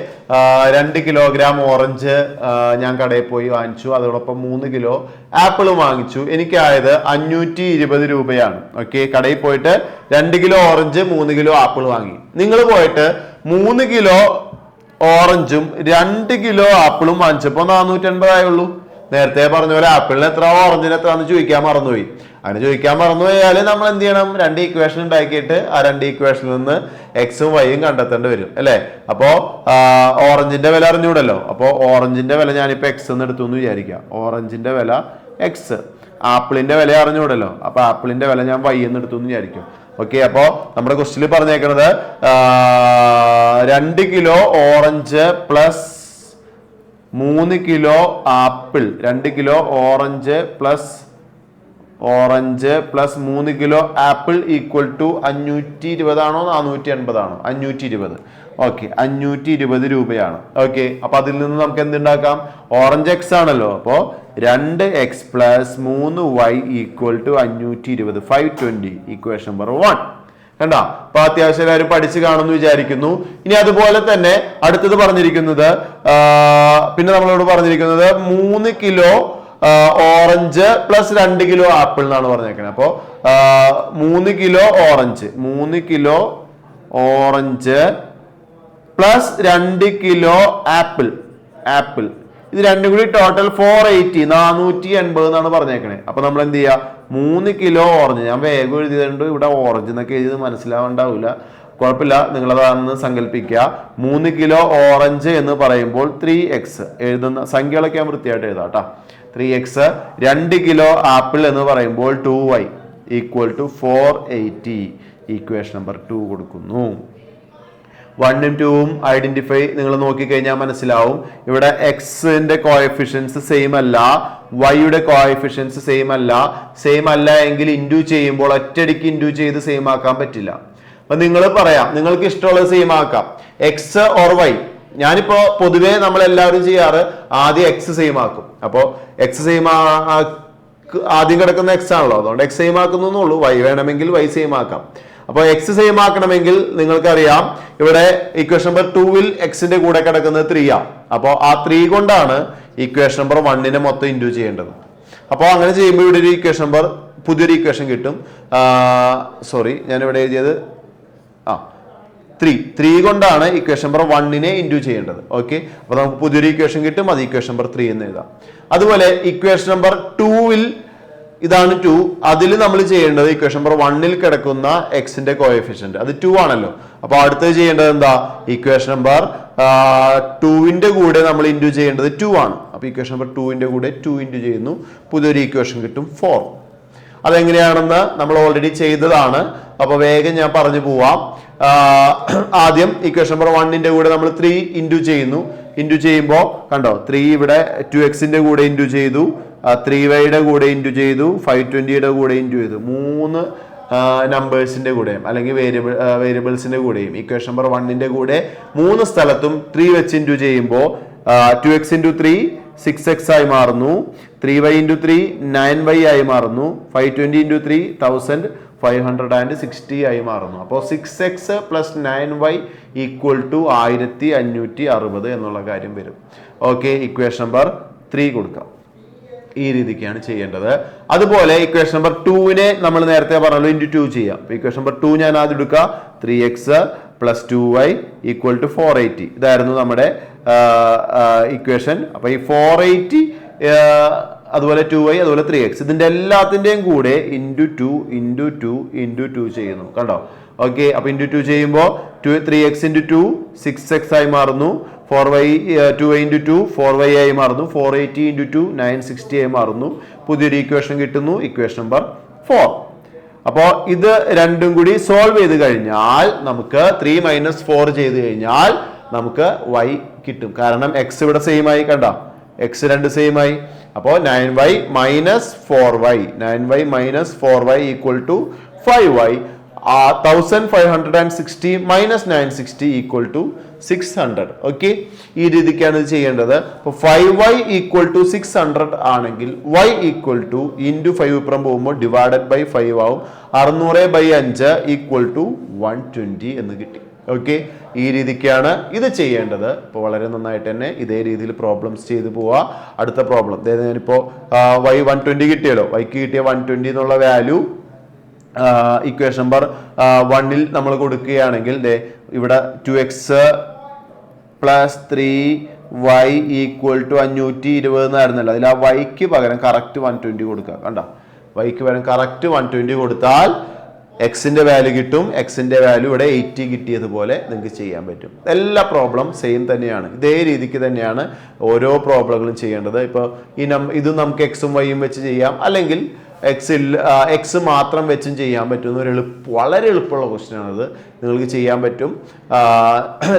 2 കിലോഗ്രാം ഓറഞ്ച് ഞാൻ കടയിൽ പോയി വാങ്ങിച്ചു. അതോടൊപ്പം 3 കിലോ ആപ്പിളും വാങ്ങിച്ചു. എനിക്കായത് 520 രൂപയാണ്. ഓക്കെ, കടയിൽ പോയിട്ട് 2 കിലോ ഓറഞ്ച് 3 കിലോ ആപ്പിൾ വാങ്ങി. നിങ്ങൾ പോയിട്ട് 3 കിലോ ഓറഞ്ചും 2 കിലോ ആപ്പിളും വാങ്ങിച്ചപ്പോ 480 ആയുള്ളൂ. നേരത്തെ പറഞ്ഞ പോലെ ആപ്പിളിന് എത്ര ഓറഞ്ചിന് എത്ര എന്ന് ചോദിക്കാൻ മറന്നുപോയി. അങ്ങനെ ചോദിക്കാൻ മറന്നു പോയാൽ നമ്മൾ എന്ത് ചെയ്യണം, രണ്ട് ഇക്വേഷൻ ഉണ്ടാക്കിയിട്ട് ആ രണ്ട് ഇക്വേഷനിൽ നിന്ന് എക്സും വൈയും കണ്ടെത്തേണ്ടി വരും അല്ലെ. അപ്പോ ഓറഞ്ചിന്റെ വില അറിഞ്ഞൂടല്ലോ. അപ്പോ ഓറഞ്ചിന്റെ വില ഞാനിപ്പോ എക്സ് എന്ന് എടുത്തു എന്ന് വിചാരിക്കാം. ഓറഞ്ചിന്റെ വില എക്സ്. ആപ്പിളിന്റെ വില അറിഞ്ഞൂടല്ലോ. അപ്പൊ ആപ്പിളിന്റെ വില ഞാൻ വൈ എന്ന് എടുത്തു എന്ന് വിചാരിക്കും. ഓക്കെ, അപ്പോ നമ്മുടെ ക്വസ്റ്റിൽ പറഞ്ഞേക്കുന്നത് 2 kilo orange plus 3 kilo apple, 2 kilo orange plus 3 kilo apple equal to 520 ആണോ 480 ആണോ? 520. ഓക്കെ, 520 രൂപയാണ്. ഓക്കെ, അപ്പൊ അതിൽ നിന്ന് നമുക്ക് എന്തുണ്ടാക്കാം? ഓറഞ്ച് എക്സ് ആണല്ലോ. അപ്പോ 2x plus 3y equal to 520, 520, equation number 1. കണ്ടോ? അപ്പൊ അത്യാവശ്യം കാര്യം പഠിച്ചു കാണുമെന്ന് വിചാരിക്കുന്നു. ഇനി അതുപോലെ തന്നെ അടുത്തത് പറഞ്ഞിരിക്കുന്നത്, പിന്നെ നമ്മളോട് പറഞ്ഞിരിക്കുന്നത് 3 kilo orange plus 2 kilo apple എന്നാണ് പറഞ്ഞേക്കുന്നത്. അപ്പോ 3 kilo orange plus 2 kilo apple ഇത് രണ്ടും കൂടി ടോട്ടൽ 480, 480 എന്നാണ് പറഞ്ഞേക്കണേ. അപ്പൊ നമ്മൾ എന്ത് ചെയ്യാ? 3 കിലോ ഓറഞ്ച്, ഞാൻ വേഗം എഴുതിയതുകൊണ്ട് ഇവിടെ ഓറഞ്ച് എന്നൊക്കെ എഴുതി മനസ്സിലാവണ്ടാവില്ല, കുഴപ്പമില്ല, നിങ്ങളതാണെന്ന് സങ്കല്പിക്കുക. 3 കിലോ ഓറഞ്ച് എന്ന് പറയുമ്പോൾ 3x, എഴുതുന്ന സംഖ്യകളൊക്കെ ഞാൻ വൃത്തിയായിട്ട് എഴുതാം കേട്ടോ. 3x, 2 കിലോ ആപ്പിൾ എന്ന് പറയുമ്പോൾ 2y equal to 480, equation number 2 കൊടുക്കുന്നു. 1ഉം 2ഉം ഐഡന്റിഫൈ നിങ്ങൾ നോക്കിക്കഴിഞ്ഞാൽ മനസ്സിലാവും. ഇവിടെ എക്സിന്റെ കോഎഫിഷ്യൻസ് സെയിം അല്ല, വൈയുടെ കോഎഫിഷ്യൻസ് സെയിം അല്ല എങ്കിൽ ഇൻഡു ചെയ്യുമ്പോൾ ഒറ്റയടിക്ക് ഇൻഡു ചെയ്ത് സെയിം ആക്കാൻ പറ്റില്ല. അപ്പൊ നിങ്ങൾ പറയാം, നിങ്ങൾക്ക് ഇഷ്ടമുള്ളത് സെയിം ആക്കാം, എക്സ് ഓർ വൈ. ഞാനിപ്പോ പൊതുവേ നമ്മൾ എല്ലാവരും ചെയ്യാറ് ആദ്യം എക്സ് സെയിം ആക്കും. അപ്പോ എക്സ് സെയിം ആദ്യം കിടക്കുന്ന എക്സ് ആണല്ലോ, അതുകൊണ്ട് എക്സ് സെയിം ആക്കുന്നുള്ളൂ. വൈ വേണമെങ്കിൽ വൈ സെയിം ആക്കാം. അപ്പോൾ എക്സ് സെയിം ആക്കണമെങ്കിൽ നിങ്ങൾക്കറിയാം, ഇവിടെ ഇക്വേഷൻ നമ്പർ 2വിൽ എക്സിന്റെ കൂടെ കിടക്കുന്നത് 3 ആ. അപ്പോൾ ആ 3 കൊണ്ടാണ് ഇക്വേഷൻ നമ്പർ 1നെ മൊത്തം ഇൻഡു ചെയ്യേണ്ടത്. അപ്പോൾ അങ്ങനെ ചെയ്യുമ്പോൾ ഇവിടെ ഒരു ഇക്വേഷൻ നമ്പർ, പുതിയൊരു ഇക്വേഷൻ കിട്ടും. സോറി, ഞാൻ ഇവിടെ എഴുതിയത് 3 കൊണ്ടാണ് ഇക്വേഷൻ നമ്പർ 1നെ ഇൻഡു ചെയ്യേണ്ടത്. ഓക്കെ, അപ്പൊ നമുക്ക് പുതിയൊരു ഇക്വേഷൻ കിട്ടും, അത് ഇക്വേഷൻ നമ്പർ 3 എന്ന് എഴുതാം. അതുപോലെ ഇക്വേഷൻ നമ്പർ 2വിൽ ഇതാണ് 2, അതിൽ നമ്മൾ ചെയ്യേണ്ടത് ഇക്വേഷൻ നമ്പർ 1ൽ കിടക്കുന്ന എക്സിന്റെ കോഎഫിഷ്യന്റ് അത് 2 ആണല്ലോ. അപ്പൊ അടുത്തത് ചെയ്യേണ്ടത് എന്താ? ഇക്വേഷൻ നമ്പർ 2വിന്റെ കൂടെ നമ്മൾ ഇൻഡു ചെയ്യേണ്ടത് 2 ആണ്. അപ്പൊ ഇക്വേഷൻ നമ്പർ 2വിന്റെ കൂടെ 2 ഇൻഡു ചെയ്യുന്നു, പുതിയൊരു ഇക്വേഷൻ കിട്ടും 4. അതെങ്ങനെയാണെന്ന് നമ്മൾ ഓൾറെഡി ചെയ്തതാണ്. അപ്പൊ വേഗം ഞാൻ പറഞ്ഞു പോവാം. ആദ്യം ഇക്വേഷൻ നമ്പർ 1ന്റെ കൂടെ നമ്മൾ 3 ഇൻഡു ചെയ്യുന്നു. ഇൻഡു ചെയ്യുമ്പോൾ കണ്ടോ, 3 ഇവിടെ 2xന്റെ കൂടെ ഇൻഡു ചെയ്തു, 3yയുടെ കൂടെ ഇൻഡു ചെയ്തു, 520യുടെ കൂടെ ഇൻഡു ചെയ്തു. 3 നമ്പേഴ്സിന്റെ കൂടെയും അല്ലെങ്കിൽ വേരിയബിൾസിന്റെ കൂടെയും ഇക്വേഷൻ നമ്പർ 1ന്റെ കൂടെ 3 സ്ഥലത്തും 3 വെച്ച് ഇൻഡു ചെയ്യുമ്പോൾ 2x into 3 6x ആയി മാറുന്നു, 3y into 3 9y ആയി മാറുന്നു, 520 into 3 1560 ആയി മാറുന്നു. അപ്പോൾ 6x plus 9y equal to 1560 എന്നുള്ള കാര്യം വരും. ഓക്കെ, ഇക്വേഷൻ നമ്പർ 3 കൊടുക്കാം. ഈ രീതിക്കാണ് ചെയ്യേണ്ടത്. അതുപോലെ ഇക്വേഷൻ നമ്പർ 2നെ നമ്മൾ നേരത്തെ പറഞ്ഞല്ലോ ഇൻറ്റു 2 ചെയ്യാം. ഇക്വേഷൻ നമ്പർ 2 ഞാൻ ആദ്യം എടുക്കുക, 3x plus 2y equal to 480. ഇതായിരുന്നു നമ്മുടെ ഇക്വേഷൻ. അപ്പൊ ഈ 480 അതുപോലെ 2y അതുപോലെ 3x ഇതിന്റെ എല്ലാത്തിന്റെയും കൂടെ ഇൻറ്റു 2 ചെയ്യുന്നു. കണ്ടോ? ഓക്കെ, അപ്പൊ ഇൻറ്റു 2 ചെയ്യുമ്പോൾ 3x into 2 6x ആയി മാറുന്നു, 2y into 2 4y ആയി മാറുന്നു, 480 into 2 960 ആയി മാറുന്നു. പുതിയൊരു ഇക്വേഷൻ കിട്ടുന്നു, ഇക്വേഷൻ നമ്പർ 4. അപ്പോൾ ഇത് രണ്ടും കൂടി സോൾവ് ചെയ്ത് കഴിഞ്ഞാൽ നമുക്ക് 3 - 4 ചെയ്ത് കഴിഞ്ഞാൽ നമുക്ക് y കിട്ടും. കാരണം x ഇവിടെ സെയിം ആയി, കണ്ട x 2 സെയിം ആയി. അപ്പോൾ 9y - 4y equal to 5y. 1560 - 960 equal to 600. Okay, ഈ രീതിക്കാണ് ഇത് ചെയ്യേണ്ടത്. അപ്പോൾ 5y ഈക്വൽ ടു 600 ആണെങ്കിൽ y ഈക്വൽ ടു ഇൻറ്റു 5 ഇപ്പുറം പോകുമ്പോൾ ഡിവൈഡഡ് ബൈ 5 ആവും. 600/5 ഈക്വൽ ടു 120 എന്ന് കിട്ടി. ഓക്കെ, ഈ രീതിക്കാണ് ഇത് ചെയ്യേണ്ടത്. ഇപ്പോൾ വളരെ നന്നായിട്ട് തന്നെ ഇതേ രീതിയിൽ പ്രോബ്ലംസ് ചെയ്ത് പോവാ. അടുത്ത പ്രോബ്ലം ഞാനിപ്പോ y 120 കിട്ടിയല്ലോ, yക്ക് കിട്ടിയ 120 എന്നുള്ള വാല്യൂ ഇക്വേഷൻ നമ്പർ 1ൽ നമ്മൾ കൊടുക്കുകയാണെങ്കിൽ ഇവിടെ 2x plus 3y equal to 520 എന്നായിരുന്നല്ലോ. അതിൽ ആ yക്ക് പകരം കറക്റ്റ് 120 കൊടുക്കുക. കണ്ട, വൈക്ക് പകരം കറക്റ്റ് 120 കൊടുത്താൽ എക്സിന്റെ വാല്യൂ കിട്ടും. എക്സിന്റെ വാല്യൂ ഇവിടെ 80 കിട്ടിയതുപോലെ നിങ്ങൾക്ക് ചെയ്യാൻ പറ്റും. എല്ലാ പ്രോബ്ലം സെയിം തന്നെയാണ്. ഇതേ രീതിക്ക് തന്നെയാണ് ഓരോ പ്രോബ്ലങ്ങളും ചെയ്യേണ്ടത്. ഇപ്പോൾ ഇത് നമുക്ക് എക്സും വൈയും വെച്ച് ചെയ്യാം, അല്ലെങ്കിൽ എക്സ് മാത്രം വെച്ചും ചെയ്യാൻ പറ്റുന്ന വളരെ എളുപ്പമുള്ള ക്വസ്റ്റ്യൻ ആണത്. നിങ്ങൾക്ക് ചെയ്യാൻ പറ്റും.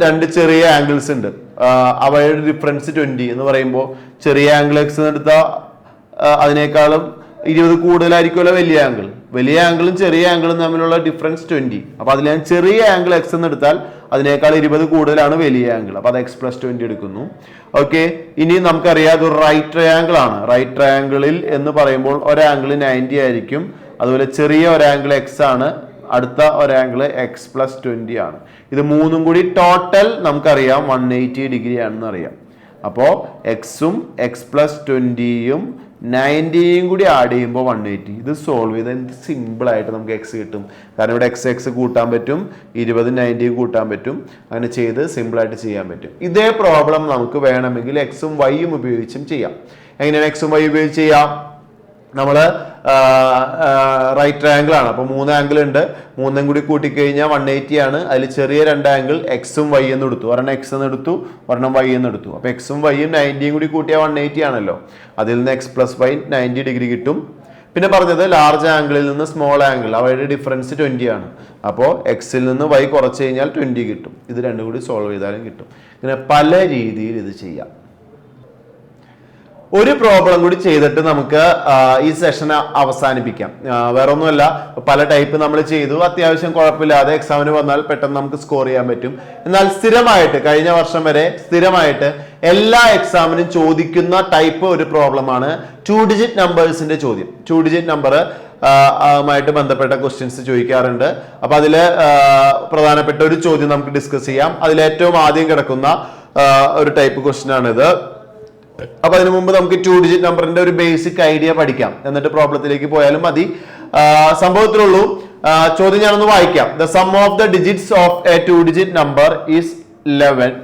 രണ്ട് ചെറിയ ആംഗിൾസ് ഉണ്ട്, അവയുടെ ഡിഫറൻസ് 20 എന്ന് പറയുമ്പോൾ ചെറിയ ആംഗിൾ എക്സ് എടുത്താൽ അതിനേക്കാളും 20 കൂടുതലായിരിക്കുമല്ലോ വലിയ ആംഗിളും ചെറിയ ആംഗിളും തമ്മിലുള്ള ഡിഫറൻസ് 20. അപ്പൊ അതിൽ ഞാൻ ചെറിയ ആംഗിൾ എക്സ് എന്ന് എടുത്താൽ അതിനേക്കാൾ 20 കൂടുതലാണ് വലിയ ആംഗിൾ. അപ്പൊ അത് x+20 എടുക്കുന്നു. ഓക്കെ, ഇനി നമുക്കറിയാം അത് റൈറ്റ് ട്രയാംഗിൾ ആണ്. റൈറ്റ് ട്രയാംഗിളിൽ എന്ന് പറയുമ്പോൾ ഒരാംഗിൾ 90 ആയിരിക്കും. അതുപോലെ ചെറിയ ഒരാംഗിൾ എക്സ് ആണ്, അടുത്ത ഒരാംഗിൾ x+20 ആണ്. ഇത് മൂന്നും കൂടി ടോട്ടൽ നമുക്കറിയാം 180 ഡിഗ്രി ആണെന്ന് അറിയാം. അപ്പോൾ എക്സും x+20യും 90യും കൂടി ആഡ് ചെയ്യുമ്പോൾ 180. ഇത് സോൾവ് ചെയ്താൽ സിമ്പിൾ ആയിട്ട് നമുക്ക് എക്സ് കിട്ടും. കാരണം ഇവിടെ എക്സ് കൂട്ടാൻ പറ്റും, 20 90 കൂട്ടാൻ പറ്റും. അങ്ങനെ ചെയ്ത് സിമ്പിളായിട്ട് ചെയ്യാൻ പറ്റും. ഇതേ പ്രോബ്ലം നമുക്ക് വേണമെങ്കിൽ എക്സും വൈയും ഉപയോഗിച്ചും ചെയ്യാം. എങ്ങനെയാണ് എക്സും വൈ ഉപയോഗിച്ച് ചെയ്യാം? നമ്മൾ റൈറ്റ് ട്രയാംഗിൾ ആണ്. അപ്പോൾ 3 ആംഗിൾ ഉണ്ട്, 3 കൂടി കൂട്ടിക്കഴിഞ്ഞാൽ 180 ആണ്. അതിൽ ചെറിയ 2 ആംഗിൾ എക്സും വൈ എന്ന് എടുത്തു. ഒരെണ്ണം എക്സ് എന്ന് എടുത്തു, ഒരെണ്ണം വൈ എന്ന് എടുത്തു. അപ്പോൾ എക്സും വൈയും 90യും കൂടി കൂട്ടിയാൽ 180 ആണല്ലോ. അതിൽ നിന്ന് x+y 90 ഡിഗ്രി കിട്ടും. പിന്നെ പറഞ്ഞത് ലാർജ് ആംഗിളിൽ നിന്ന് സ്മോൾ ആംഗിൾ അവയുടെ ഡിഫറൻസ് 20 ആണ്. അപ്പോൾ എക്സിൽ നിന്ന് വൈ കുറച്ച് കഴിഞ്ഞാൽ 20 കിട്ടും. ഇത് രണ്ടും കൂടി സോൾവ് ചെയ്താലും കിട്ടും. ഇങ്ങനെ പല രീതിയിൽ ഇത് ചെയ്യാം. ഒരു പ്രോബ്ലം കൂടി ചെയ്തിട്ട് നമുക്ക് ഈ സെഷൻ അവസാനിപ്പിക്കാം. വേറെ ഒന്നുമല്ല, പല ടൈപ്പ് നമ്മൾ ചെയ്തു, അത്യാവശ്യം കുഴപ്പമില്ലാതെ എക്സാമിന് വന്നാൽ പെട്ടെന്ന് നമുക്ക് സ്കോർ ചെയ്യാൻ പറ്റും. എന്നാൽ സ്ഥിരമായിട്ട് കഴിഞ്ഞ വർഷം വരെ സ്ഥിരമായിട്ട് എല്ലാ എക്സാമിനും ചോദിക്കുന്ന ടൈപ്പ് ഒരു പ്രോബ്ലമാണ് 2 ഡിജിറ്റ് നമ്പേഴ്സിന്റെ ചോദ്യം. 2 ഡിജിറ്റ് നമ്പർ ആയിട്ട് ബന്ധപ്പെട്ട ക്വസ്റ്റ്യൻസ് ചോദിക്കാറുണ്ട്. അപ്പൊ അതില് പ്രധാനപ്പെട്ട ഒരു ചോദ്യം നമുക്ക് ഡിസ്കസ് ചെയ്യാം. അതിൽ ഏറ്റവും ആദ്യം കിടക്കുന്ന ഒരു ടൈപ്പ് ക്വസ്റ്റ്യൻ ആണിത്. അപ്പൊ അതിനു മുമ്പ് നമുക്ക് 2 ഡിജിറ്റ് നമ്പറിന്റെ ഒരു ബേസിക് ഐഡിയ പഠിക്കാം, എന്നിട്ട് പ്രോബ്ലത്തിലേക്ക് പോയാലും മതി. സംഭവത്തിലുള്ളൂ. ചോദ്യം ഞാനൊന്ന് വായിക്കാം. The sum of the digits of a 2 digit number is 11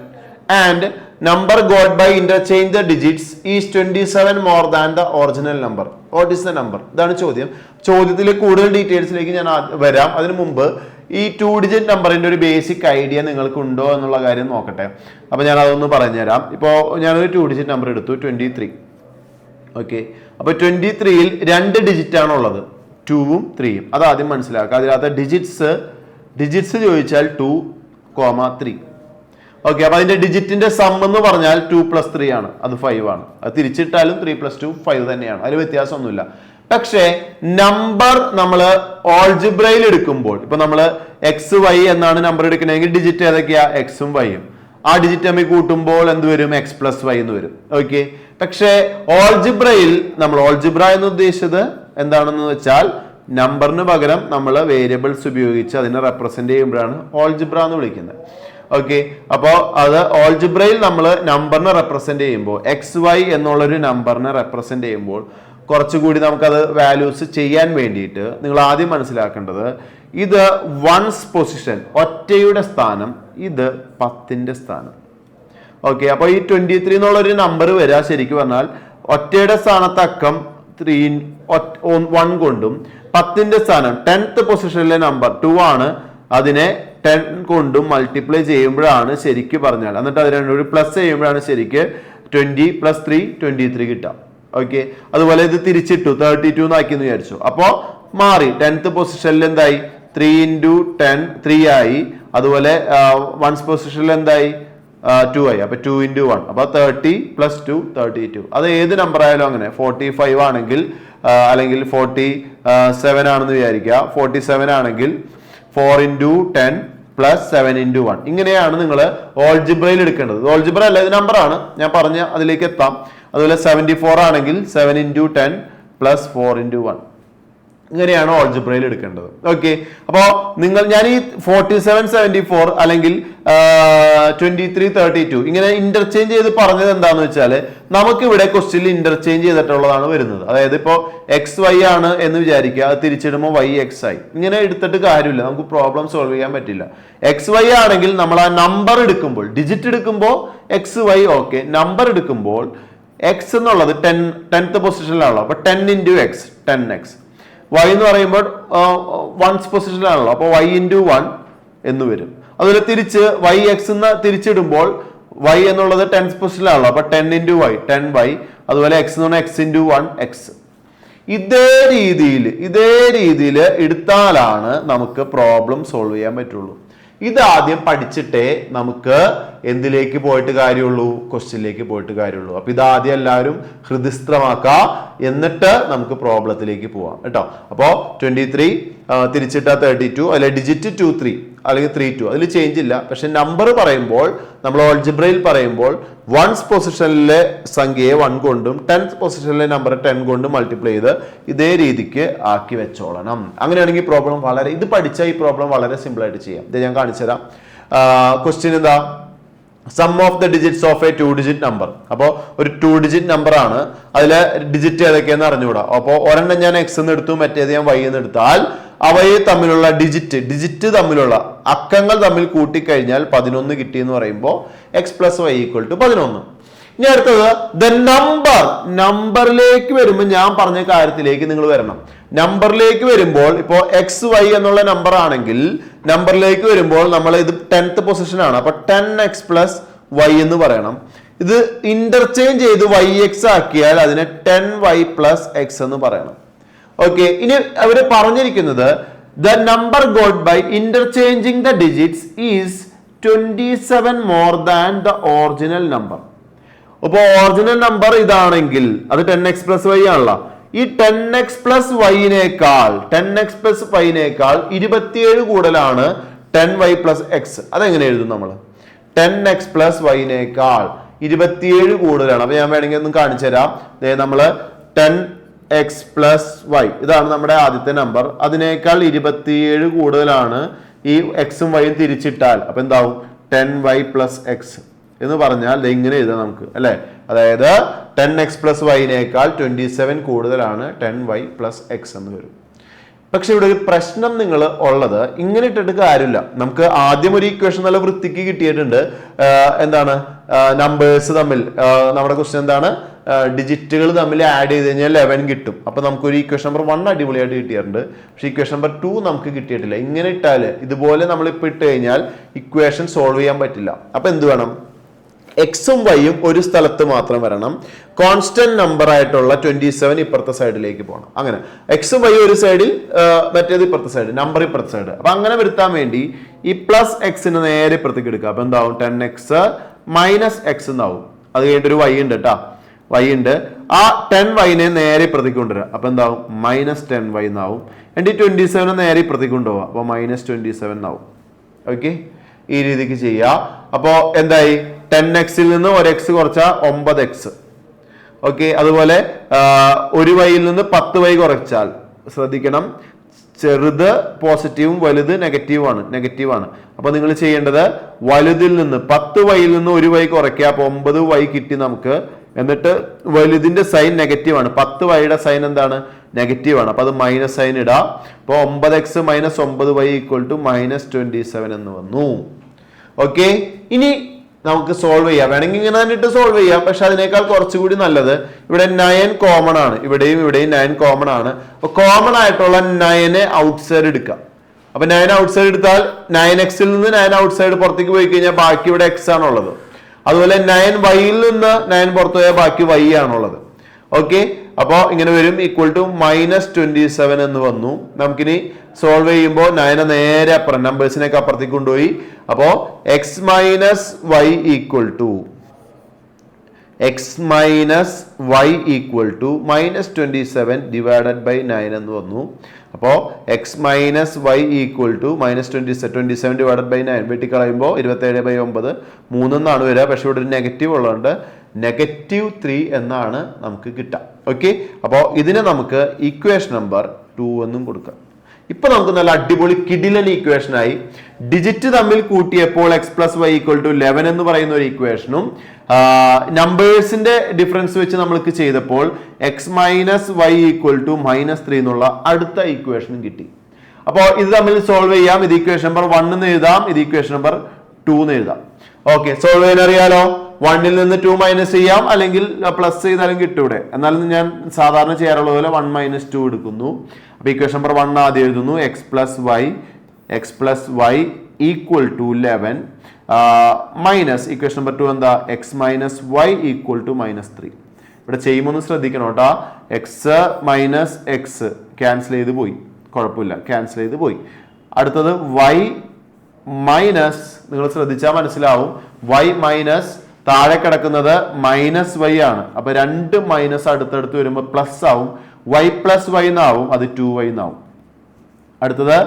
and number got by interchange the digits is 27 more than the original number. What is the number? ഇതാണ് ചോദ്യം. ചോദ്യത്തിലെ കൂടുതൽ ഡീറ്റെയിൽസിലേക്ക് ഞാൻ വരാം. അതിനു മുമ്പ് ഈ 2 ഡിജിറ്റ് നമ്പറിന്റെ ഒരു ബേസിക് ഐഡിയ നിങ്ങൾക്ക് ഉണ്ടോ എന്നുള്ള കാര്യം നോക്കട്ടെ. അപ്പൊ ഞാൻ അതൊന്ന് പറഞ്ഞുതരാം. ഇപ്പോൾ ഞാനൊരു 2 ഡിജിറ്റ് നമ്പർ എടുത്തു, 23. ഓക്കെ, അപ്പൊ 23ൽ 2 ഡിജിറ്റ് ആണുള്ളത്, 2ഉം 3യും. അത് ആദ്യം മനസ്സിലാക്കുക. അതിനകത്ത് ഡിജിറ്റ്സ് ചോദിച്ചാൽ 2, 3. ഓക്കെ, അപ്പൊ അതിന്റെ ഡിജിറ്റിന്റെ സം എന്ന് പറഞ്ഞാൽ 2 + 3 ആണ്, അത് 5 ആണ്. അത് തിരിച്ചിട്ടാലും 3 + 2 5 തന്നെയാണ്, അതിൽ വ്യത്യാസമൊന്നുമില്ല. പക്ഷേ നമ്പർ നമ്മൾ ഓൾജിബ്രയിൽ എടുക്കുമ്പോൾ, ഇപ്പൊ നമ്മൾ XY എന്നാണ് നമ്പർ എടുക്കണമെങ്കിൽ ഡിജിറ്റ് ഏതൊക്കെയാ? എക്സും വൈയും. ആ ഡിജിറ്റ് തമ്മിൽ കൂട്ടുമ്പോൾ എന്ത് വരും? x+y എന്ന് വരും. ഓക്കെ, പക്ഷേ ഓൾജിബ്രയിൽ നമ്മൾ ഓൾജിബ്ര എന്ന് ഉദ്ദേശിച്ചത് എന്താണെന്ന് വെച്ചാൽ നമ്പറിന് പകരം നമ്മൾ വേരിയബിൾസ് ഉപയോഗിച്ച് അതിനെ റെപ്രസെന്റ് ചെയ്യുമ്പോഴാണ് ഓൾജിബ്ര എന്ന് വിളിക്കുന്നത്. ഓക്കെ, അപ്പോൾ അത് ഓൾജിബ്രയിൽ നമ്മൾ നമ്പറിനെ റെപ്രസെന്റ് ചെയ്യുമ്പോൾ XY എന്നുള്ളൊരു നമ്പറിനെ റെപ്രസെന്റ് ചെയ്യുമ്പോൾ കുറച്ചുകൂടി നമുക്കത് വാല്യൂസ് ചെയ്യാൻ വേണ്ടിയിട്ട് നിങ്ങൾ ആദ്യം മനസ്സിലാക്കേണ്ടത് ഇത് വൺസ് പൊസിഷൻ, ഒറ്റയുടെ സ്ഥാനം, ഇത് 10ന്റെ സ്ഥാനം. ഓക്കെ, അപ്പൊ ഈ 23 എന്നുള്ളൊരു നമ്പർ വരിക ശരിക്കും പറഞ്ഞാൽ ഒറ്റയുടെ സ്ഥാനത്ത് അക്കം 1 കൊണ്ടും 10ന്റെ സ്ഥാനം 10th പൊസിഷനിലെ നമ്പർ 2 ആണ്, അതിനെ 10 കൊണ്ടും മൾട്ടിപ്ലൈ ചെയ്യുമ്പോഴാണ് ശരിക്കും പറഞ്ഞാൽ, എന്നിട്ട് അത് രണ്ടും പ്ലസ് ചെയ്യുമ്പോഴാണ് ശരിക്ക് 20 + 3 23 കിട്ടാം. ഓക്കെ, അതുപോലെ ഇത് തിരിച്ചിട്ടു 32 എന്നാക്കിന്ന് വിചാരിച്ചു. അപ്പോ മാറി 10th പൊസിഷനിൽ എന്തായി? 3 × 10 3 ആയി. അതുപോലെ 1st പൊസിഷനിൽ എന്തായി? 2 ആയി. അപ്പൊ 2 × 1 അപ്പൊ 30 + 2 32. അത് ഏത് നമ്പർ ആയാലും അങ്ങനെ 45 ആണെങ്കിൽ അല്ലെങ്കിൽ 47 ആണെന്ന് വിചാരിക്കുക. 47 ആണെങ്കിൽ 4 × 10 + 7 × 1. ഇങ്ങനെയാണ് നിങ്ങൾ ഓൾജിബ്രയിൽ എടുക്കേണ്ടത്. ഓൾജിബ്ര അല്ല, ഇത് നമ്പറാണ്, ഞാൻ പറഞ്ഞ അതിലേക്ക് എത്താം. അതുപോലെ 74 ആണെങ്കിൽ 7 × 10 + 4 × 1. ഇങ്ങനെയാണ് ഓൾജിബ്രയിൽ എടുക്കേണ്ടത്. ഓക്കെ, അപ്പോ ഞാൻ ഈ 47 74 അല്ലെങ്കിൽ 23 32 ഇങ്ങനെ ഇന്റർചേഞ്ച് ചെയ്ത് പറഞ്ഞത് എന്താന്ന് വെച്ചാൽ നമുക്ക് ഇവിടെ ക്വസ്റ്റ്യനിൽ ഇന്റർചേഞ്ച് ചെയ്തിട്ടുള്ളതാണ് വരുന്നത്. അതായത് ഇപ്പോ XY ആണ് എന്ന് വിചാരിക്കുക, അത് തിരിച്ചിടുമ്പോൾ YX ആയി. ഇങ്ങനെ എടുത്തിട്ട് കാര്യമില്ല, നമുക്ക് പ്രോബ്ലം സോൾവ് ചെയ്യാൻ പറ്റില്ല. XY ആണെങ്കിൽ നമ്മൾ ആ നമ്പർ എടുക്കുമ്പോൾ, ഡിജിറ്റ് എടുക്കുമ്പോൾ XY ഓക്കെ, നമ്പർ എടുക്കുമ്പോൾ X എന്നുള്ളത് 10th പൊസിഷനിലാണല്ലോ. അപ്പൊ 10 × X 10x. y എന്ന് പറയുമ്പോൾ വൺസ് പൊസിഷനിലാണല്ലോ, അപ്പോൾ y ഇൻറ്റു 1 എന്ന് വരും. അതുപോലെ തിരിച്ച് y എക്സ് എന്ന് തിരിച്ചിടുമ്പോൾ y എന്നുള്ളത് 10th പൊസിഷനിലാണല്ലോ, അപ്പൊ 10 ഇൻറ്റു y 10y. അതുപോലെ x എന്ന് പറഞ്ഞാൽ x ഇൻറ്റു 1 x. ഇതേ രീതിയിൽ എടുത്താലാണ് നമുക്ക് പ്രോബ്ലം സോൾവ് ചെയ്യാൻ പറ്റുള്ളൂ. ഇതാദ്യം പഠിച്ചിട്ടേ നമുക്ക് എന്തിലേക്ക് പോയിട്ട് കാര്യമുള്ളൂ, ക്വസ്റ്റ്യനിലേക്ക് പോയിട്ട് കാര്യമുള്ളൂ. അപ്പൊ ഇതാദ്യം എല്ലാവരും ഹൃദിസ്ഥമാക്കുക, എന്നിട്ട് നമുക്ക് പ്രോബ്ലത്തിലേക്ക് പോവാം കേട്ടോ. അപ്പോ 23 തിരിച്ചിട്ട 32, അല്ലെ ഡിജിറ്റ് 2 3 അല്ലെങ്കിൽ 3 2, അതിൽ ചേഞ്ച് ഇല്ല. പക്ഷെ നമ്പർ പറയുമ്പോൾ നമ്മൾ ഓൾജിബ്രയിൽ പറയുമ്പോൾ വൺസ് പൊസിഷനിലെ സംഖ്യയെ 1 കൊണ്ടും 10th പൊസിഷനിലെ നമ്പർ 10 കൊണ്ടും മൾട്ടിപ്ലൈ ചെയ്ത് ഇതേ രീതിക്ക് ആക്കി വെച്ചോളണം. അങ്ങനെയാണെങ്കിൽ പ്രോബ്ലം വളരെ, ഇത് പഠിച്ചാൽ ഈ പ്രോബ്ലം വളരെ സിമ്പിൾ ആയിട്ട് ചെയ്യാം. ഇത് ഞാൻ കാണിച്ചു തരാം. ക്വസ്റ്റ്യൻ എന്താ, sum of the digits of a 2 digit number. അപ്പോൾ ഒരു 2 ഡിജിറ്റ് നമ്പർ ആണ്, അതിലെ ഡിജിറ്റ് ഏതൊക്കെയെന്ന് അറിഞ്ഞുകൂടാ. അപ്പോൾ ഒരെണ്ണം ഞാൻ എക്സ് എന്ന് എടുത്തു, മറ്റേത് ഞാൻ വൈ എന്ന് എടുത്താൽ അവയെ തമ്മിലുള്ള ഡിജിറ്റ് തമ്മിലുള്ള അക്കങ്ങൾ തമ്മിൽ കൂട്ടിക്കഴിഞ്ഞാൽ 11 കിട്ടി എന്ന് പറയുമ്പോൾ x plus Y equal to 11. ഇനി അടുത്തത് ദ നമ്പറിലേക്ക് വരുമ്പോൾ ഞാൻ പറഞ്ഞ കാര്യത്തിലേക്ക് നിങ്ങൾ വരണം. നമ്പറിലേക്ക് വരുമ്പോൾ ഇപ്പോൾ എക്സ് വൈ എന്നുള്ള നമ്പർ ആണെങ്കിൽ നമ്പറിലേക്ക് വരുമ്പോൾ നമ്മൾ ഇത് 10th പൊസിഷൻ ആണ്, അപ്പൊ 10x പ്ലസ് വൈ എന്ന് പറയണം. ഇത് ഇന്റർചേഞ്ച് ചെയ്ത് വൈ എക്സ് ആക്കിയാൽ അതിനെ 10y പ്ലസ് എക്സ് എന്ന് പറയണം. ഓക്കെ, ഇനി അവര് പറഞ്ഞിരിക്കുന്നത് the number got by interchanging the digits is 27 more than the original number. അപ്പൊ ഒറിജിനൽ നമ്പർ ഇതാണെങ്കിൽ അത് 10x പ്ലസ് വൈ ആണല്ലോ. ഈ 10x പ്ലസ് വൈനേക്കാൾ 27 കൂടുതലാണ് 10y പ്ലസ് എക്സ്. അതെങ്ങനെ എഴുതും നമ്മൾ? 10x പ്ലസ് വൈനേക്കാൾ 27 കൂടുതലാണ്. അപ്പൊ ഞാൻ വേണമെങ്കിൽ ഒന്ന് കാണിച്ചു തരാം. നമ്മള് 10x പ്ലസ് വൈ, ഇതാണ് നമ്മുടെ ആദ്യത്തെ നമ്പർ, അതിനേക്കാൾ 27 കൂടുതലാണ് ഈ എക്സും വൈയും തിരിച്ചിട്ടാൽ അപ്പൊ എന്താവും? 10y പ്ലസ് എക്സ് എന്ന് പറഞ്ഞാൽ ഇങ്ങനെ എഴുതാം നമുക്ക്, അല്ലെ? അതായത് 10x പ്ലസ് വൈനേക്കാൾ 27 കൂടുതലാണ് 10y പ്ലസ് എക്സ് എന്ന് വരും. പക്ഷെ ഇവിടെ ഒരു പ്രശ്നം നിങ്ങൾ ഉള്ളത്, ഇങ്ങനെ ഇട്ടിട്ട് കാര്യമില്ല. നമുക്ക് ആദ്യം ഒരു ഇക്വേഷൻ നല്ല വൃത്തിക്ക് കിട്ടിയിട്ടുണ്ട്. എന്താണ്? നമ്പേഴ്സ് തമ്മിൽ നമ്മുടെ ക്വസ്റ്റ്യൻ എന്താണ്? ഡിജിറ്റുകൾ തമ്മിൽ ആഡ് ചെയ്ത് കഴിഞ്ഞാൽ 11 കിട്ടും. അപ്പൊ നമുക്കൊരു ഇക്വേഷൻ നമ്പർ 1 അടിപൊളിയായിട്ട് കിട്ടിയിട്ടുണ്ട്. പക്ഷെ ഇക്വേഷൻ നമ്പർ 2 നമുക്ക് കിട്ടിയിട്ടില്ല. ഇങ്ങനെ ഇട്ടാല് ഇതുപോലെ നമ്മൾ ഇപ്പൊ ഇട്ട് കഴിഞ്ഞാൽ ഇക്വേഷൻ സോൾവ് ചെയ്യാൻ പറ്റില്ല. അപ്പൊ എന്ത് വേണം? എക്സും വൈയും ഒരു സ്ഥലത്ത് മാത്രം വരണം. കോൺസ്റ്റന്റ് നമ്പർ ആയിട്ടുള്ള 27 ഇപ്പുറത്തെ സൈഡിലേക്ക് പോകണം. അങ്ങനെ എക്സും വൈയും ഒരു സൈഡിൽ, മറ്റേത് ഇപ്പുറത്തെ സൈഡ്, നമ്പർ ഇപ്പുറത്തെ സൈഡ്. അപ്പൊ അങ്ങനെ വരുത്താൻ വേണ്ടി ഈ പ്ലസ് എക്സിന് നേരെ ഇപ്പുറത്തേക്ക് എടുക്കുക. അപ്പൊ എന്താവും? 10x മൈനസ് എക്സ് എന്നാവും. അത് കഴിഞ്ഞിട്ട് ഒരു വൈ ഉണ്ട് കേട്ടാ, വൈ ഉണ്ട്. ആ 10y നേരെ ഇപ്പുറത്തേക്ക് കൊണ്ടുവരിക. അപ്പൊ എന്താവും? മൈനസ് 10y എന്നാവും. എന്നിട്ട് 27 നേരെ ഇപ്പുറത്തേക്ക് കൊണ്ടുപോവാ. അപ്പൊ മൈനസ് 27 എന്നാവും. ഓക്കെ, ഈ രീതിക്ക് ചെയ്യുക. അപ്പോ എന്തായി? 10xൽ നിന്ന് ഒരു എക്സ് കുറച്ചാൽ 9x. ഓക്കെ, അതുപോലെ ഒരു വൈയിൽ നിന്ന് 10y കുറച്ചാൽ, ശ്രദ്ധിക്കണം, ചെറുത് പോസിറ്റീവും വലുത് നെഗറ്റീവാണ്. അപ്പൊ നിങ്ങൾ ചെയ്യേണ്ടത് വലുതിൽ നിന്ന് 10y നിന്ന് ഒരു വൈ കുറയ്ക്കുക. അപ്പൊ 9y കിട്ടി നമുക്ക്. എന്നിട്ട് വലുതിന്റെ സൈൻ നെഗറ്റീവ് ആണ്, 10y സൈൻ എന്താണ്? നെഗറ്റീവ് ആണ്. അപ്പൊ അത് മൈനസ് സൈൻ ഇടാം. അപ്പൊ 9x minus 9y equal to minus 27 എന്ന് വന്നു. ഓക്കെ, ഇനി നമുക്ക് സോൾവ് ചെയ്യാം. വേണമെങ്കിൽ ഇങ്ങനെ തന്നെ സോൾവ് ചെയ്യാം. പക്ഷെ അതിനേക്കാൾ കുറച്ചുകൂടി നല്ലത് ഇവിടെ 9 കോമൺ ആണ്. ഇവിടെയും 9 കോമൺ ആണ്. അപ്പൊ കോമൺ ആയിട്ടുള്ള 9 ഔട്ട് സൈഡ് എടുക്കാം. അപ്പൊ 9 ഔട്ട് സൈഡ് എടുത്താൽ 9xൽ നിന്ന് 9 ഔട്ട് സൈഡ് പുറത്തേക്ക് പോയി കഴിഞ്ഞാൽ ബാക്കി ഇവിടെ x ആണുള്ളത്. അതുപോലെ 9y നിന്ന് 9 പുറത്തു പോയാൽ ബാക്കി y ആണുള്ളത്. ഓക്കെ, അപ്പോ ഇങ്ങനെ വരും ഈക്വൽ ടു മൈനസ് 27 എന്ന് വന്നു. നമുക്കിനി സോൾവ് ചെയ്യുമ്പോൾ 9 നേരെ അപ്പുറം, നമ്പേഴ്സിനൊക്കെ അപ്പുറത്തേക്ക് കൊണ്ടുപോയി. അപ്പോ x minus y equal to minus 27 divided by 9 എന്ന് വന്നു. അപ്പോ x minus y equal to minus 27 divided by 9 വെട്ടിക്കളയുമ്പോൾ 27/9 3 എന്നാണ് വരിക. പക്ഷെ ഇവിടെ ഒരു നെഗറ്റീവ് ഉള്ളതുകൊണ്ട് -3 എന്നാണ് നമുക്ക് കിട്ടുക. ഓക്കെ, അപ്പോൾ ഇതിനെ നമുക്ക് ഇക്വേഷൻ നമ്പർ 2 എന്നും കൊടുക്കാം. ഇപ്പൊ നമുക്ക് നല്ല അടിപൊളി കിടിലൻ ഇക്വേഷൻ ആയി. ഡിജിറ്റ് തമ്മിൽ കൂട്ടിയപ്പോൾ X plus Y equal to 11 എന്ന് പറയുന്ന ഒരു ഇക്വേഷനും നമ്പേഴ്സിന്റെ ഡിഫറൻസ് വെച്ച് നമ്മൾക്ക് ചെയ്തപ്പോൾ x minus y equal to -3 എന്നുള്ള അടുത്ത ഇക്വേഷനും കിട്ടി. അപ്പോൾ ഇത് തമ്മിൽ സോൾവ് ചെയ്യാം. ഇത് ഇക്വേഷൻ നമ്പർ 1 എന്ന് എഴുതാം, ഇത് ഇക്വേഷൻ നമ്പർ 2 എന്ന് എഴുതാം. ഓക്കെ, സോൾവ് ചെയ്യാൻ അറിയാലോ. 1ൽ നിന്ന് 2 മൈനസ് ചെയ്യാം, അല്ലെങ്കിൽ പ്ലസ് ചെയ്താലും കിട്ടും ഇവിടെ. എന്നാലും ഞാൻ സാധാരണ ചെയ്യാറുള്ള പോലെ 1 മൈനസ് 2 എടുക്കുന്നു. അപ്പൊ ഇക്വേഷൻ നമ്പർ 1 ആദ്യം എഴുതുന്നു. X plus Y equal to 11 minus equation number 2 എന്താ, x minus y equal to -3. ഇവിടെ ചെയ്യുമ്പോൾ ശ്രദ്ധിക്കണം കേട്ടോ. എക്സ് മൈനസ് എക്സ് ക്യാൻസൽ ചെയ്ത് പോയി, കുഴപ്പമില്ല, ക്യാൻസൽ ചെയ്ത് പോയി. അടുത്തത് വൈ മൈനസ്, നിങ്ങൾ ശ്രദ്ധിച്ചാൽ മനസ്സിലാവും, വൈ മൈനസ് താഴെ കിടക്കുന്നത് മൈനസ് വൈ ആണ്. അപ്പൊ 2 മൈനസ് അടുത്തടുത്ത് വരുമ്പോൾ പ്ലസ് ആവും, വൈ പ്ലസ് വൈ എന്നാവും, അത് 2y എന്നാവും. അടുത്തത്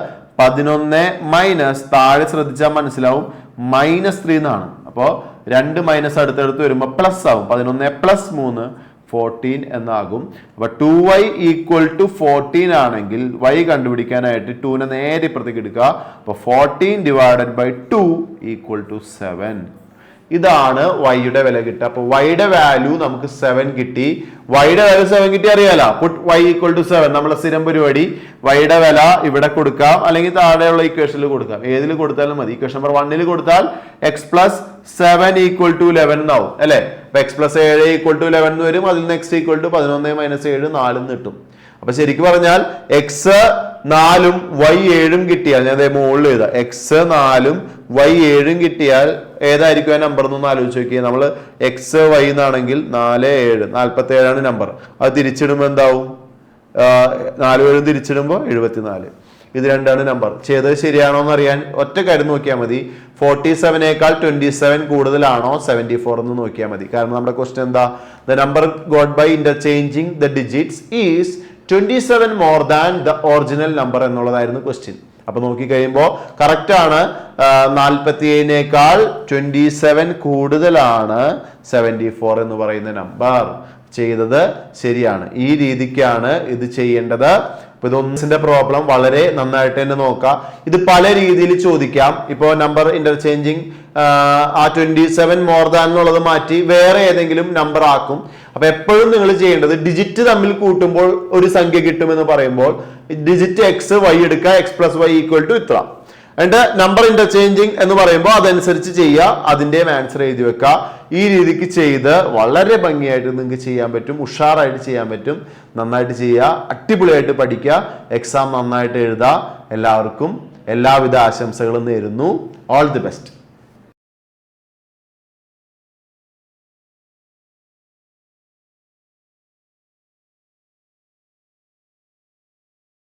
11 മൈനസ് താഴെ ശ്രദ്ധിച്ചാൽ മനസ്സിലാവും -3 എന്നാണ്. അപ്പോൾ 2 മൈനസ് അടുത്തടുത്ത് വരുമ്പോൾ പ്ലസ് ആവും, 11 പ്ലസ് 3 14 എന്നാകും. അപ്പൊ 2y ഈക്വൽ ടു 14 ആണെങ്കിൽ y കണ്ടുപിടിക്കാനായിട്ട് 2നെ നേരെ ഇപ്പുറത്തേക്ക് എടുക്കുക. അപ്പൊ 14 ഡിവൈഡഡ് ബൈ 2 ഈക്വൽ ടു 7. ഇതാണ് വൈയുടെ വില കിട്ടുക. അപ്പൊ വൈയുടെ വാല്യൂ നമുക്ക് 7 കിട്ടി. വൈയുടെ വാല്യൂ 7 കിട്ടി അറിയാലോ. പുട്ട് y ഈക്വൽ ടു 7, നമ്മളെ സ്ഥിരം പരിപാടി. വൈയുടെ വില ഇവിടെ കൊടുക്കാം, അല്ലെങ്കിൽ താഴെയുള്ള ഇക്വേഷനിൽ കൊടുക്കാം, ഏതിൽ കൊടുത്താലും മതി. ഇക്വേഷൻ നമ്പർ 1ൽ കൊടുത്താൽ എക്സ് പ്ലസ് 7 ഈക്വൽ ടു 11 എന്നാവും അല്ലെ. അപ്പൊ എക്സ് പ്ലസ് 7 ഈക്വൽ ടു 11 എന്ന് വരും. അതിൽ നിന്ന് എക്സ് ഈക്വൽ ടു 11 മൈനസ് 7 4 കിട്ടും. അപ്പൊ ശരിക്കും പറഞ്ഞാൽ എക്സ് 4 വൈ 7 കിട്ടിയാൽ, ഞാൻ മുകളിൽ എഴുതാം, എക്സ് 4 വൈ 7 കിട്ടിയാൽ ഏതായിരിക്കും ആ നമ്പർ എന്നൊന്ന് ആലോചിച്ച് നോക്കിയാൽ. നമ്മൾ എക്സ് വൈ എന്നാണെങ്കിൽ 4 7 47 നമ്പർ. അത് തിരിച്ചിടുമ്പോൾ എന്താവും, 4 7 തിരിച്ചിടുമ്പോൾ 74. ഇത് രണ്ടാണ് നമ്പർ. ചെയ്തത് ശരിയാണോ എന്ന് അറിയാൻ ഒറ്റ കാര്യം നോക്കിയാൽ മതി. 47നേക്കാൾ 27 കൂടുതലാണോ 74 എന്ന് നോക്കിയാൽ മതി. കാരണം നമ്മുടെ ക്വസ്റ്റ്യൻ എന്താ, the number got by interchanging the digits is 27 more than the original number എന്നുള്ളതായിരുന്നു ക്വസ്റ്റ്യൻ. അപ്പൊ നോക്കി കഴിയുമ്പോൾ കറക്റ്റ് ആണ്. 47നേക്കാൾ 27 കൂടുതലാണ് 74 എന്ന് പറയുന്ന നമ്പർ. ചെയ്തത് ശരിയാണ്. ഈ രീതിക്കാണ് ഇത് ചെയ്യേണ്ടത്. ഇപ്പൊ ഇതൊന്നിന്റെ പ്രോബ്ലം വളരെ നന്നായിട്ട് തന്നെ നോക്കാം. ഇത് പല രീതിയിൽ ചോദിക്കാം. ഇപ്പോ നമ്പർ ഇന്റർചേഞ്ചിങ് ആ 27 മോർ ദാൻ എന്നുള്ളത് മാറ്റി വേറെ ഏതെങ്കിലും നമ്പർ ആക്കും. അപ്പൊ എപ്പോഴും നിങ്ങൾ ചെയ്യേണ്ടത് ഡിജിറ്റ് തമ്മിൽ കൂട്ടുമ്പോൾ ഒരു സംഖ്യ കിട്ടുമെന്ന് പറയുമ്പോൾ ഡിജിറ്റ് എക്സ് വൈ എടുക്കുക, x plus Y equal to ഇത്ര. എന്നിട്ട് നമ്പർ ഇന്റർചേഞ്ചിങ് എന്ന് പറയുമ്പോൾ അതനുസരിച്ച് ചെയ്യുക, അതിന്റെ ആൻസർ എഴുതി വെക്കുക. ഈ രീതിക്ക് ചെയ്ത് വളരെ ഭംഗിയായിട്ട് നിങ്ങൾക്ക് ചെയ്യാൻ പറ്റും, ഉഷാറായിട്ട് ചെയ്യാൻ പറ്റും. നന്നായിട്ട് ചെയ്യുക, അടിപൊളിയായിട്ട് പഠിക്കുക, എക്സാം നന്നായിട്ട് എഴുതുക. എല്ലാവർക്കും എല്ലാവിധ ആശംസകളും നേരുന്നു. All the best.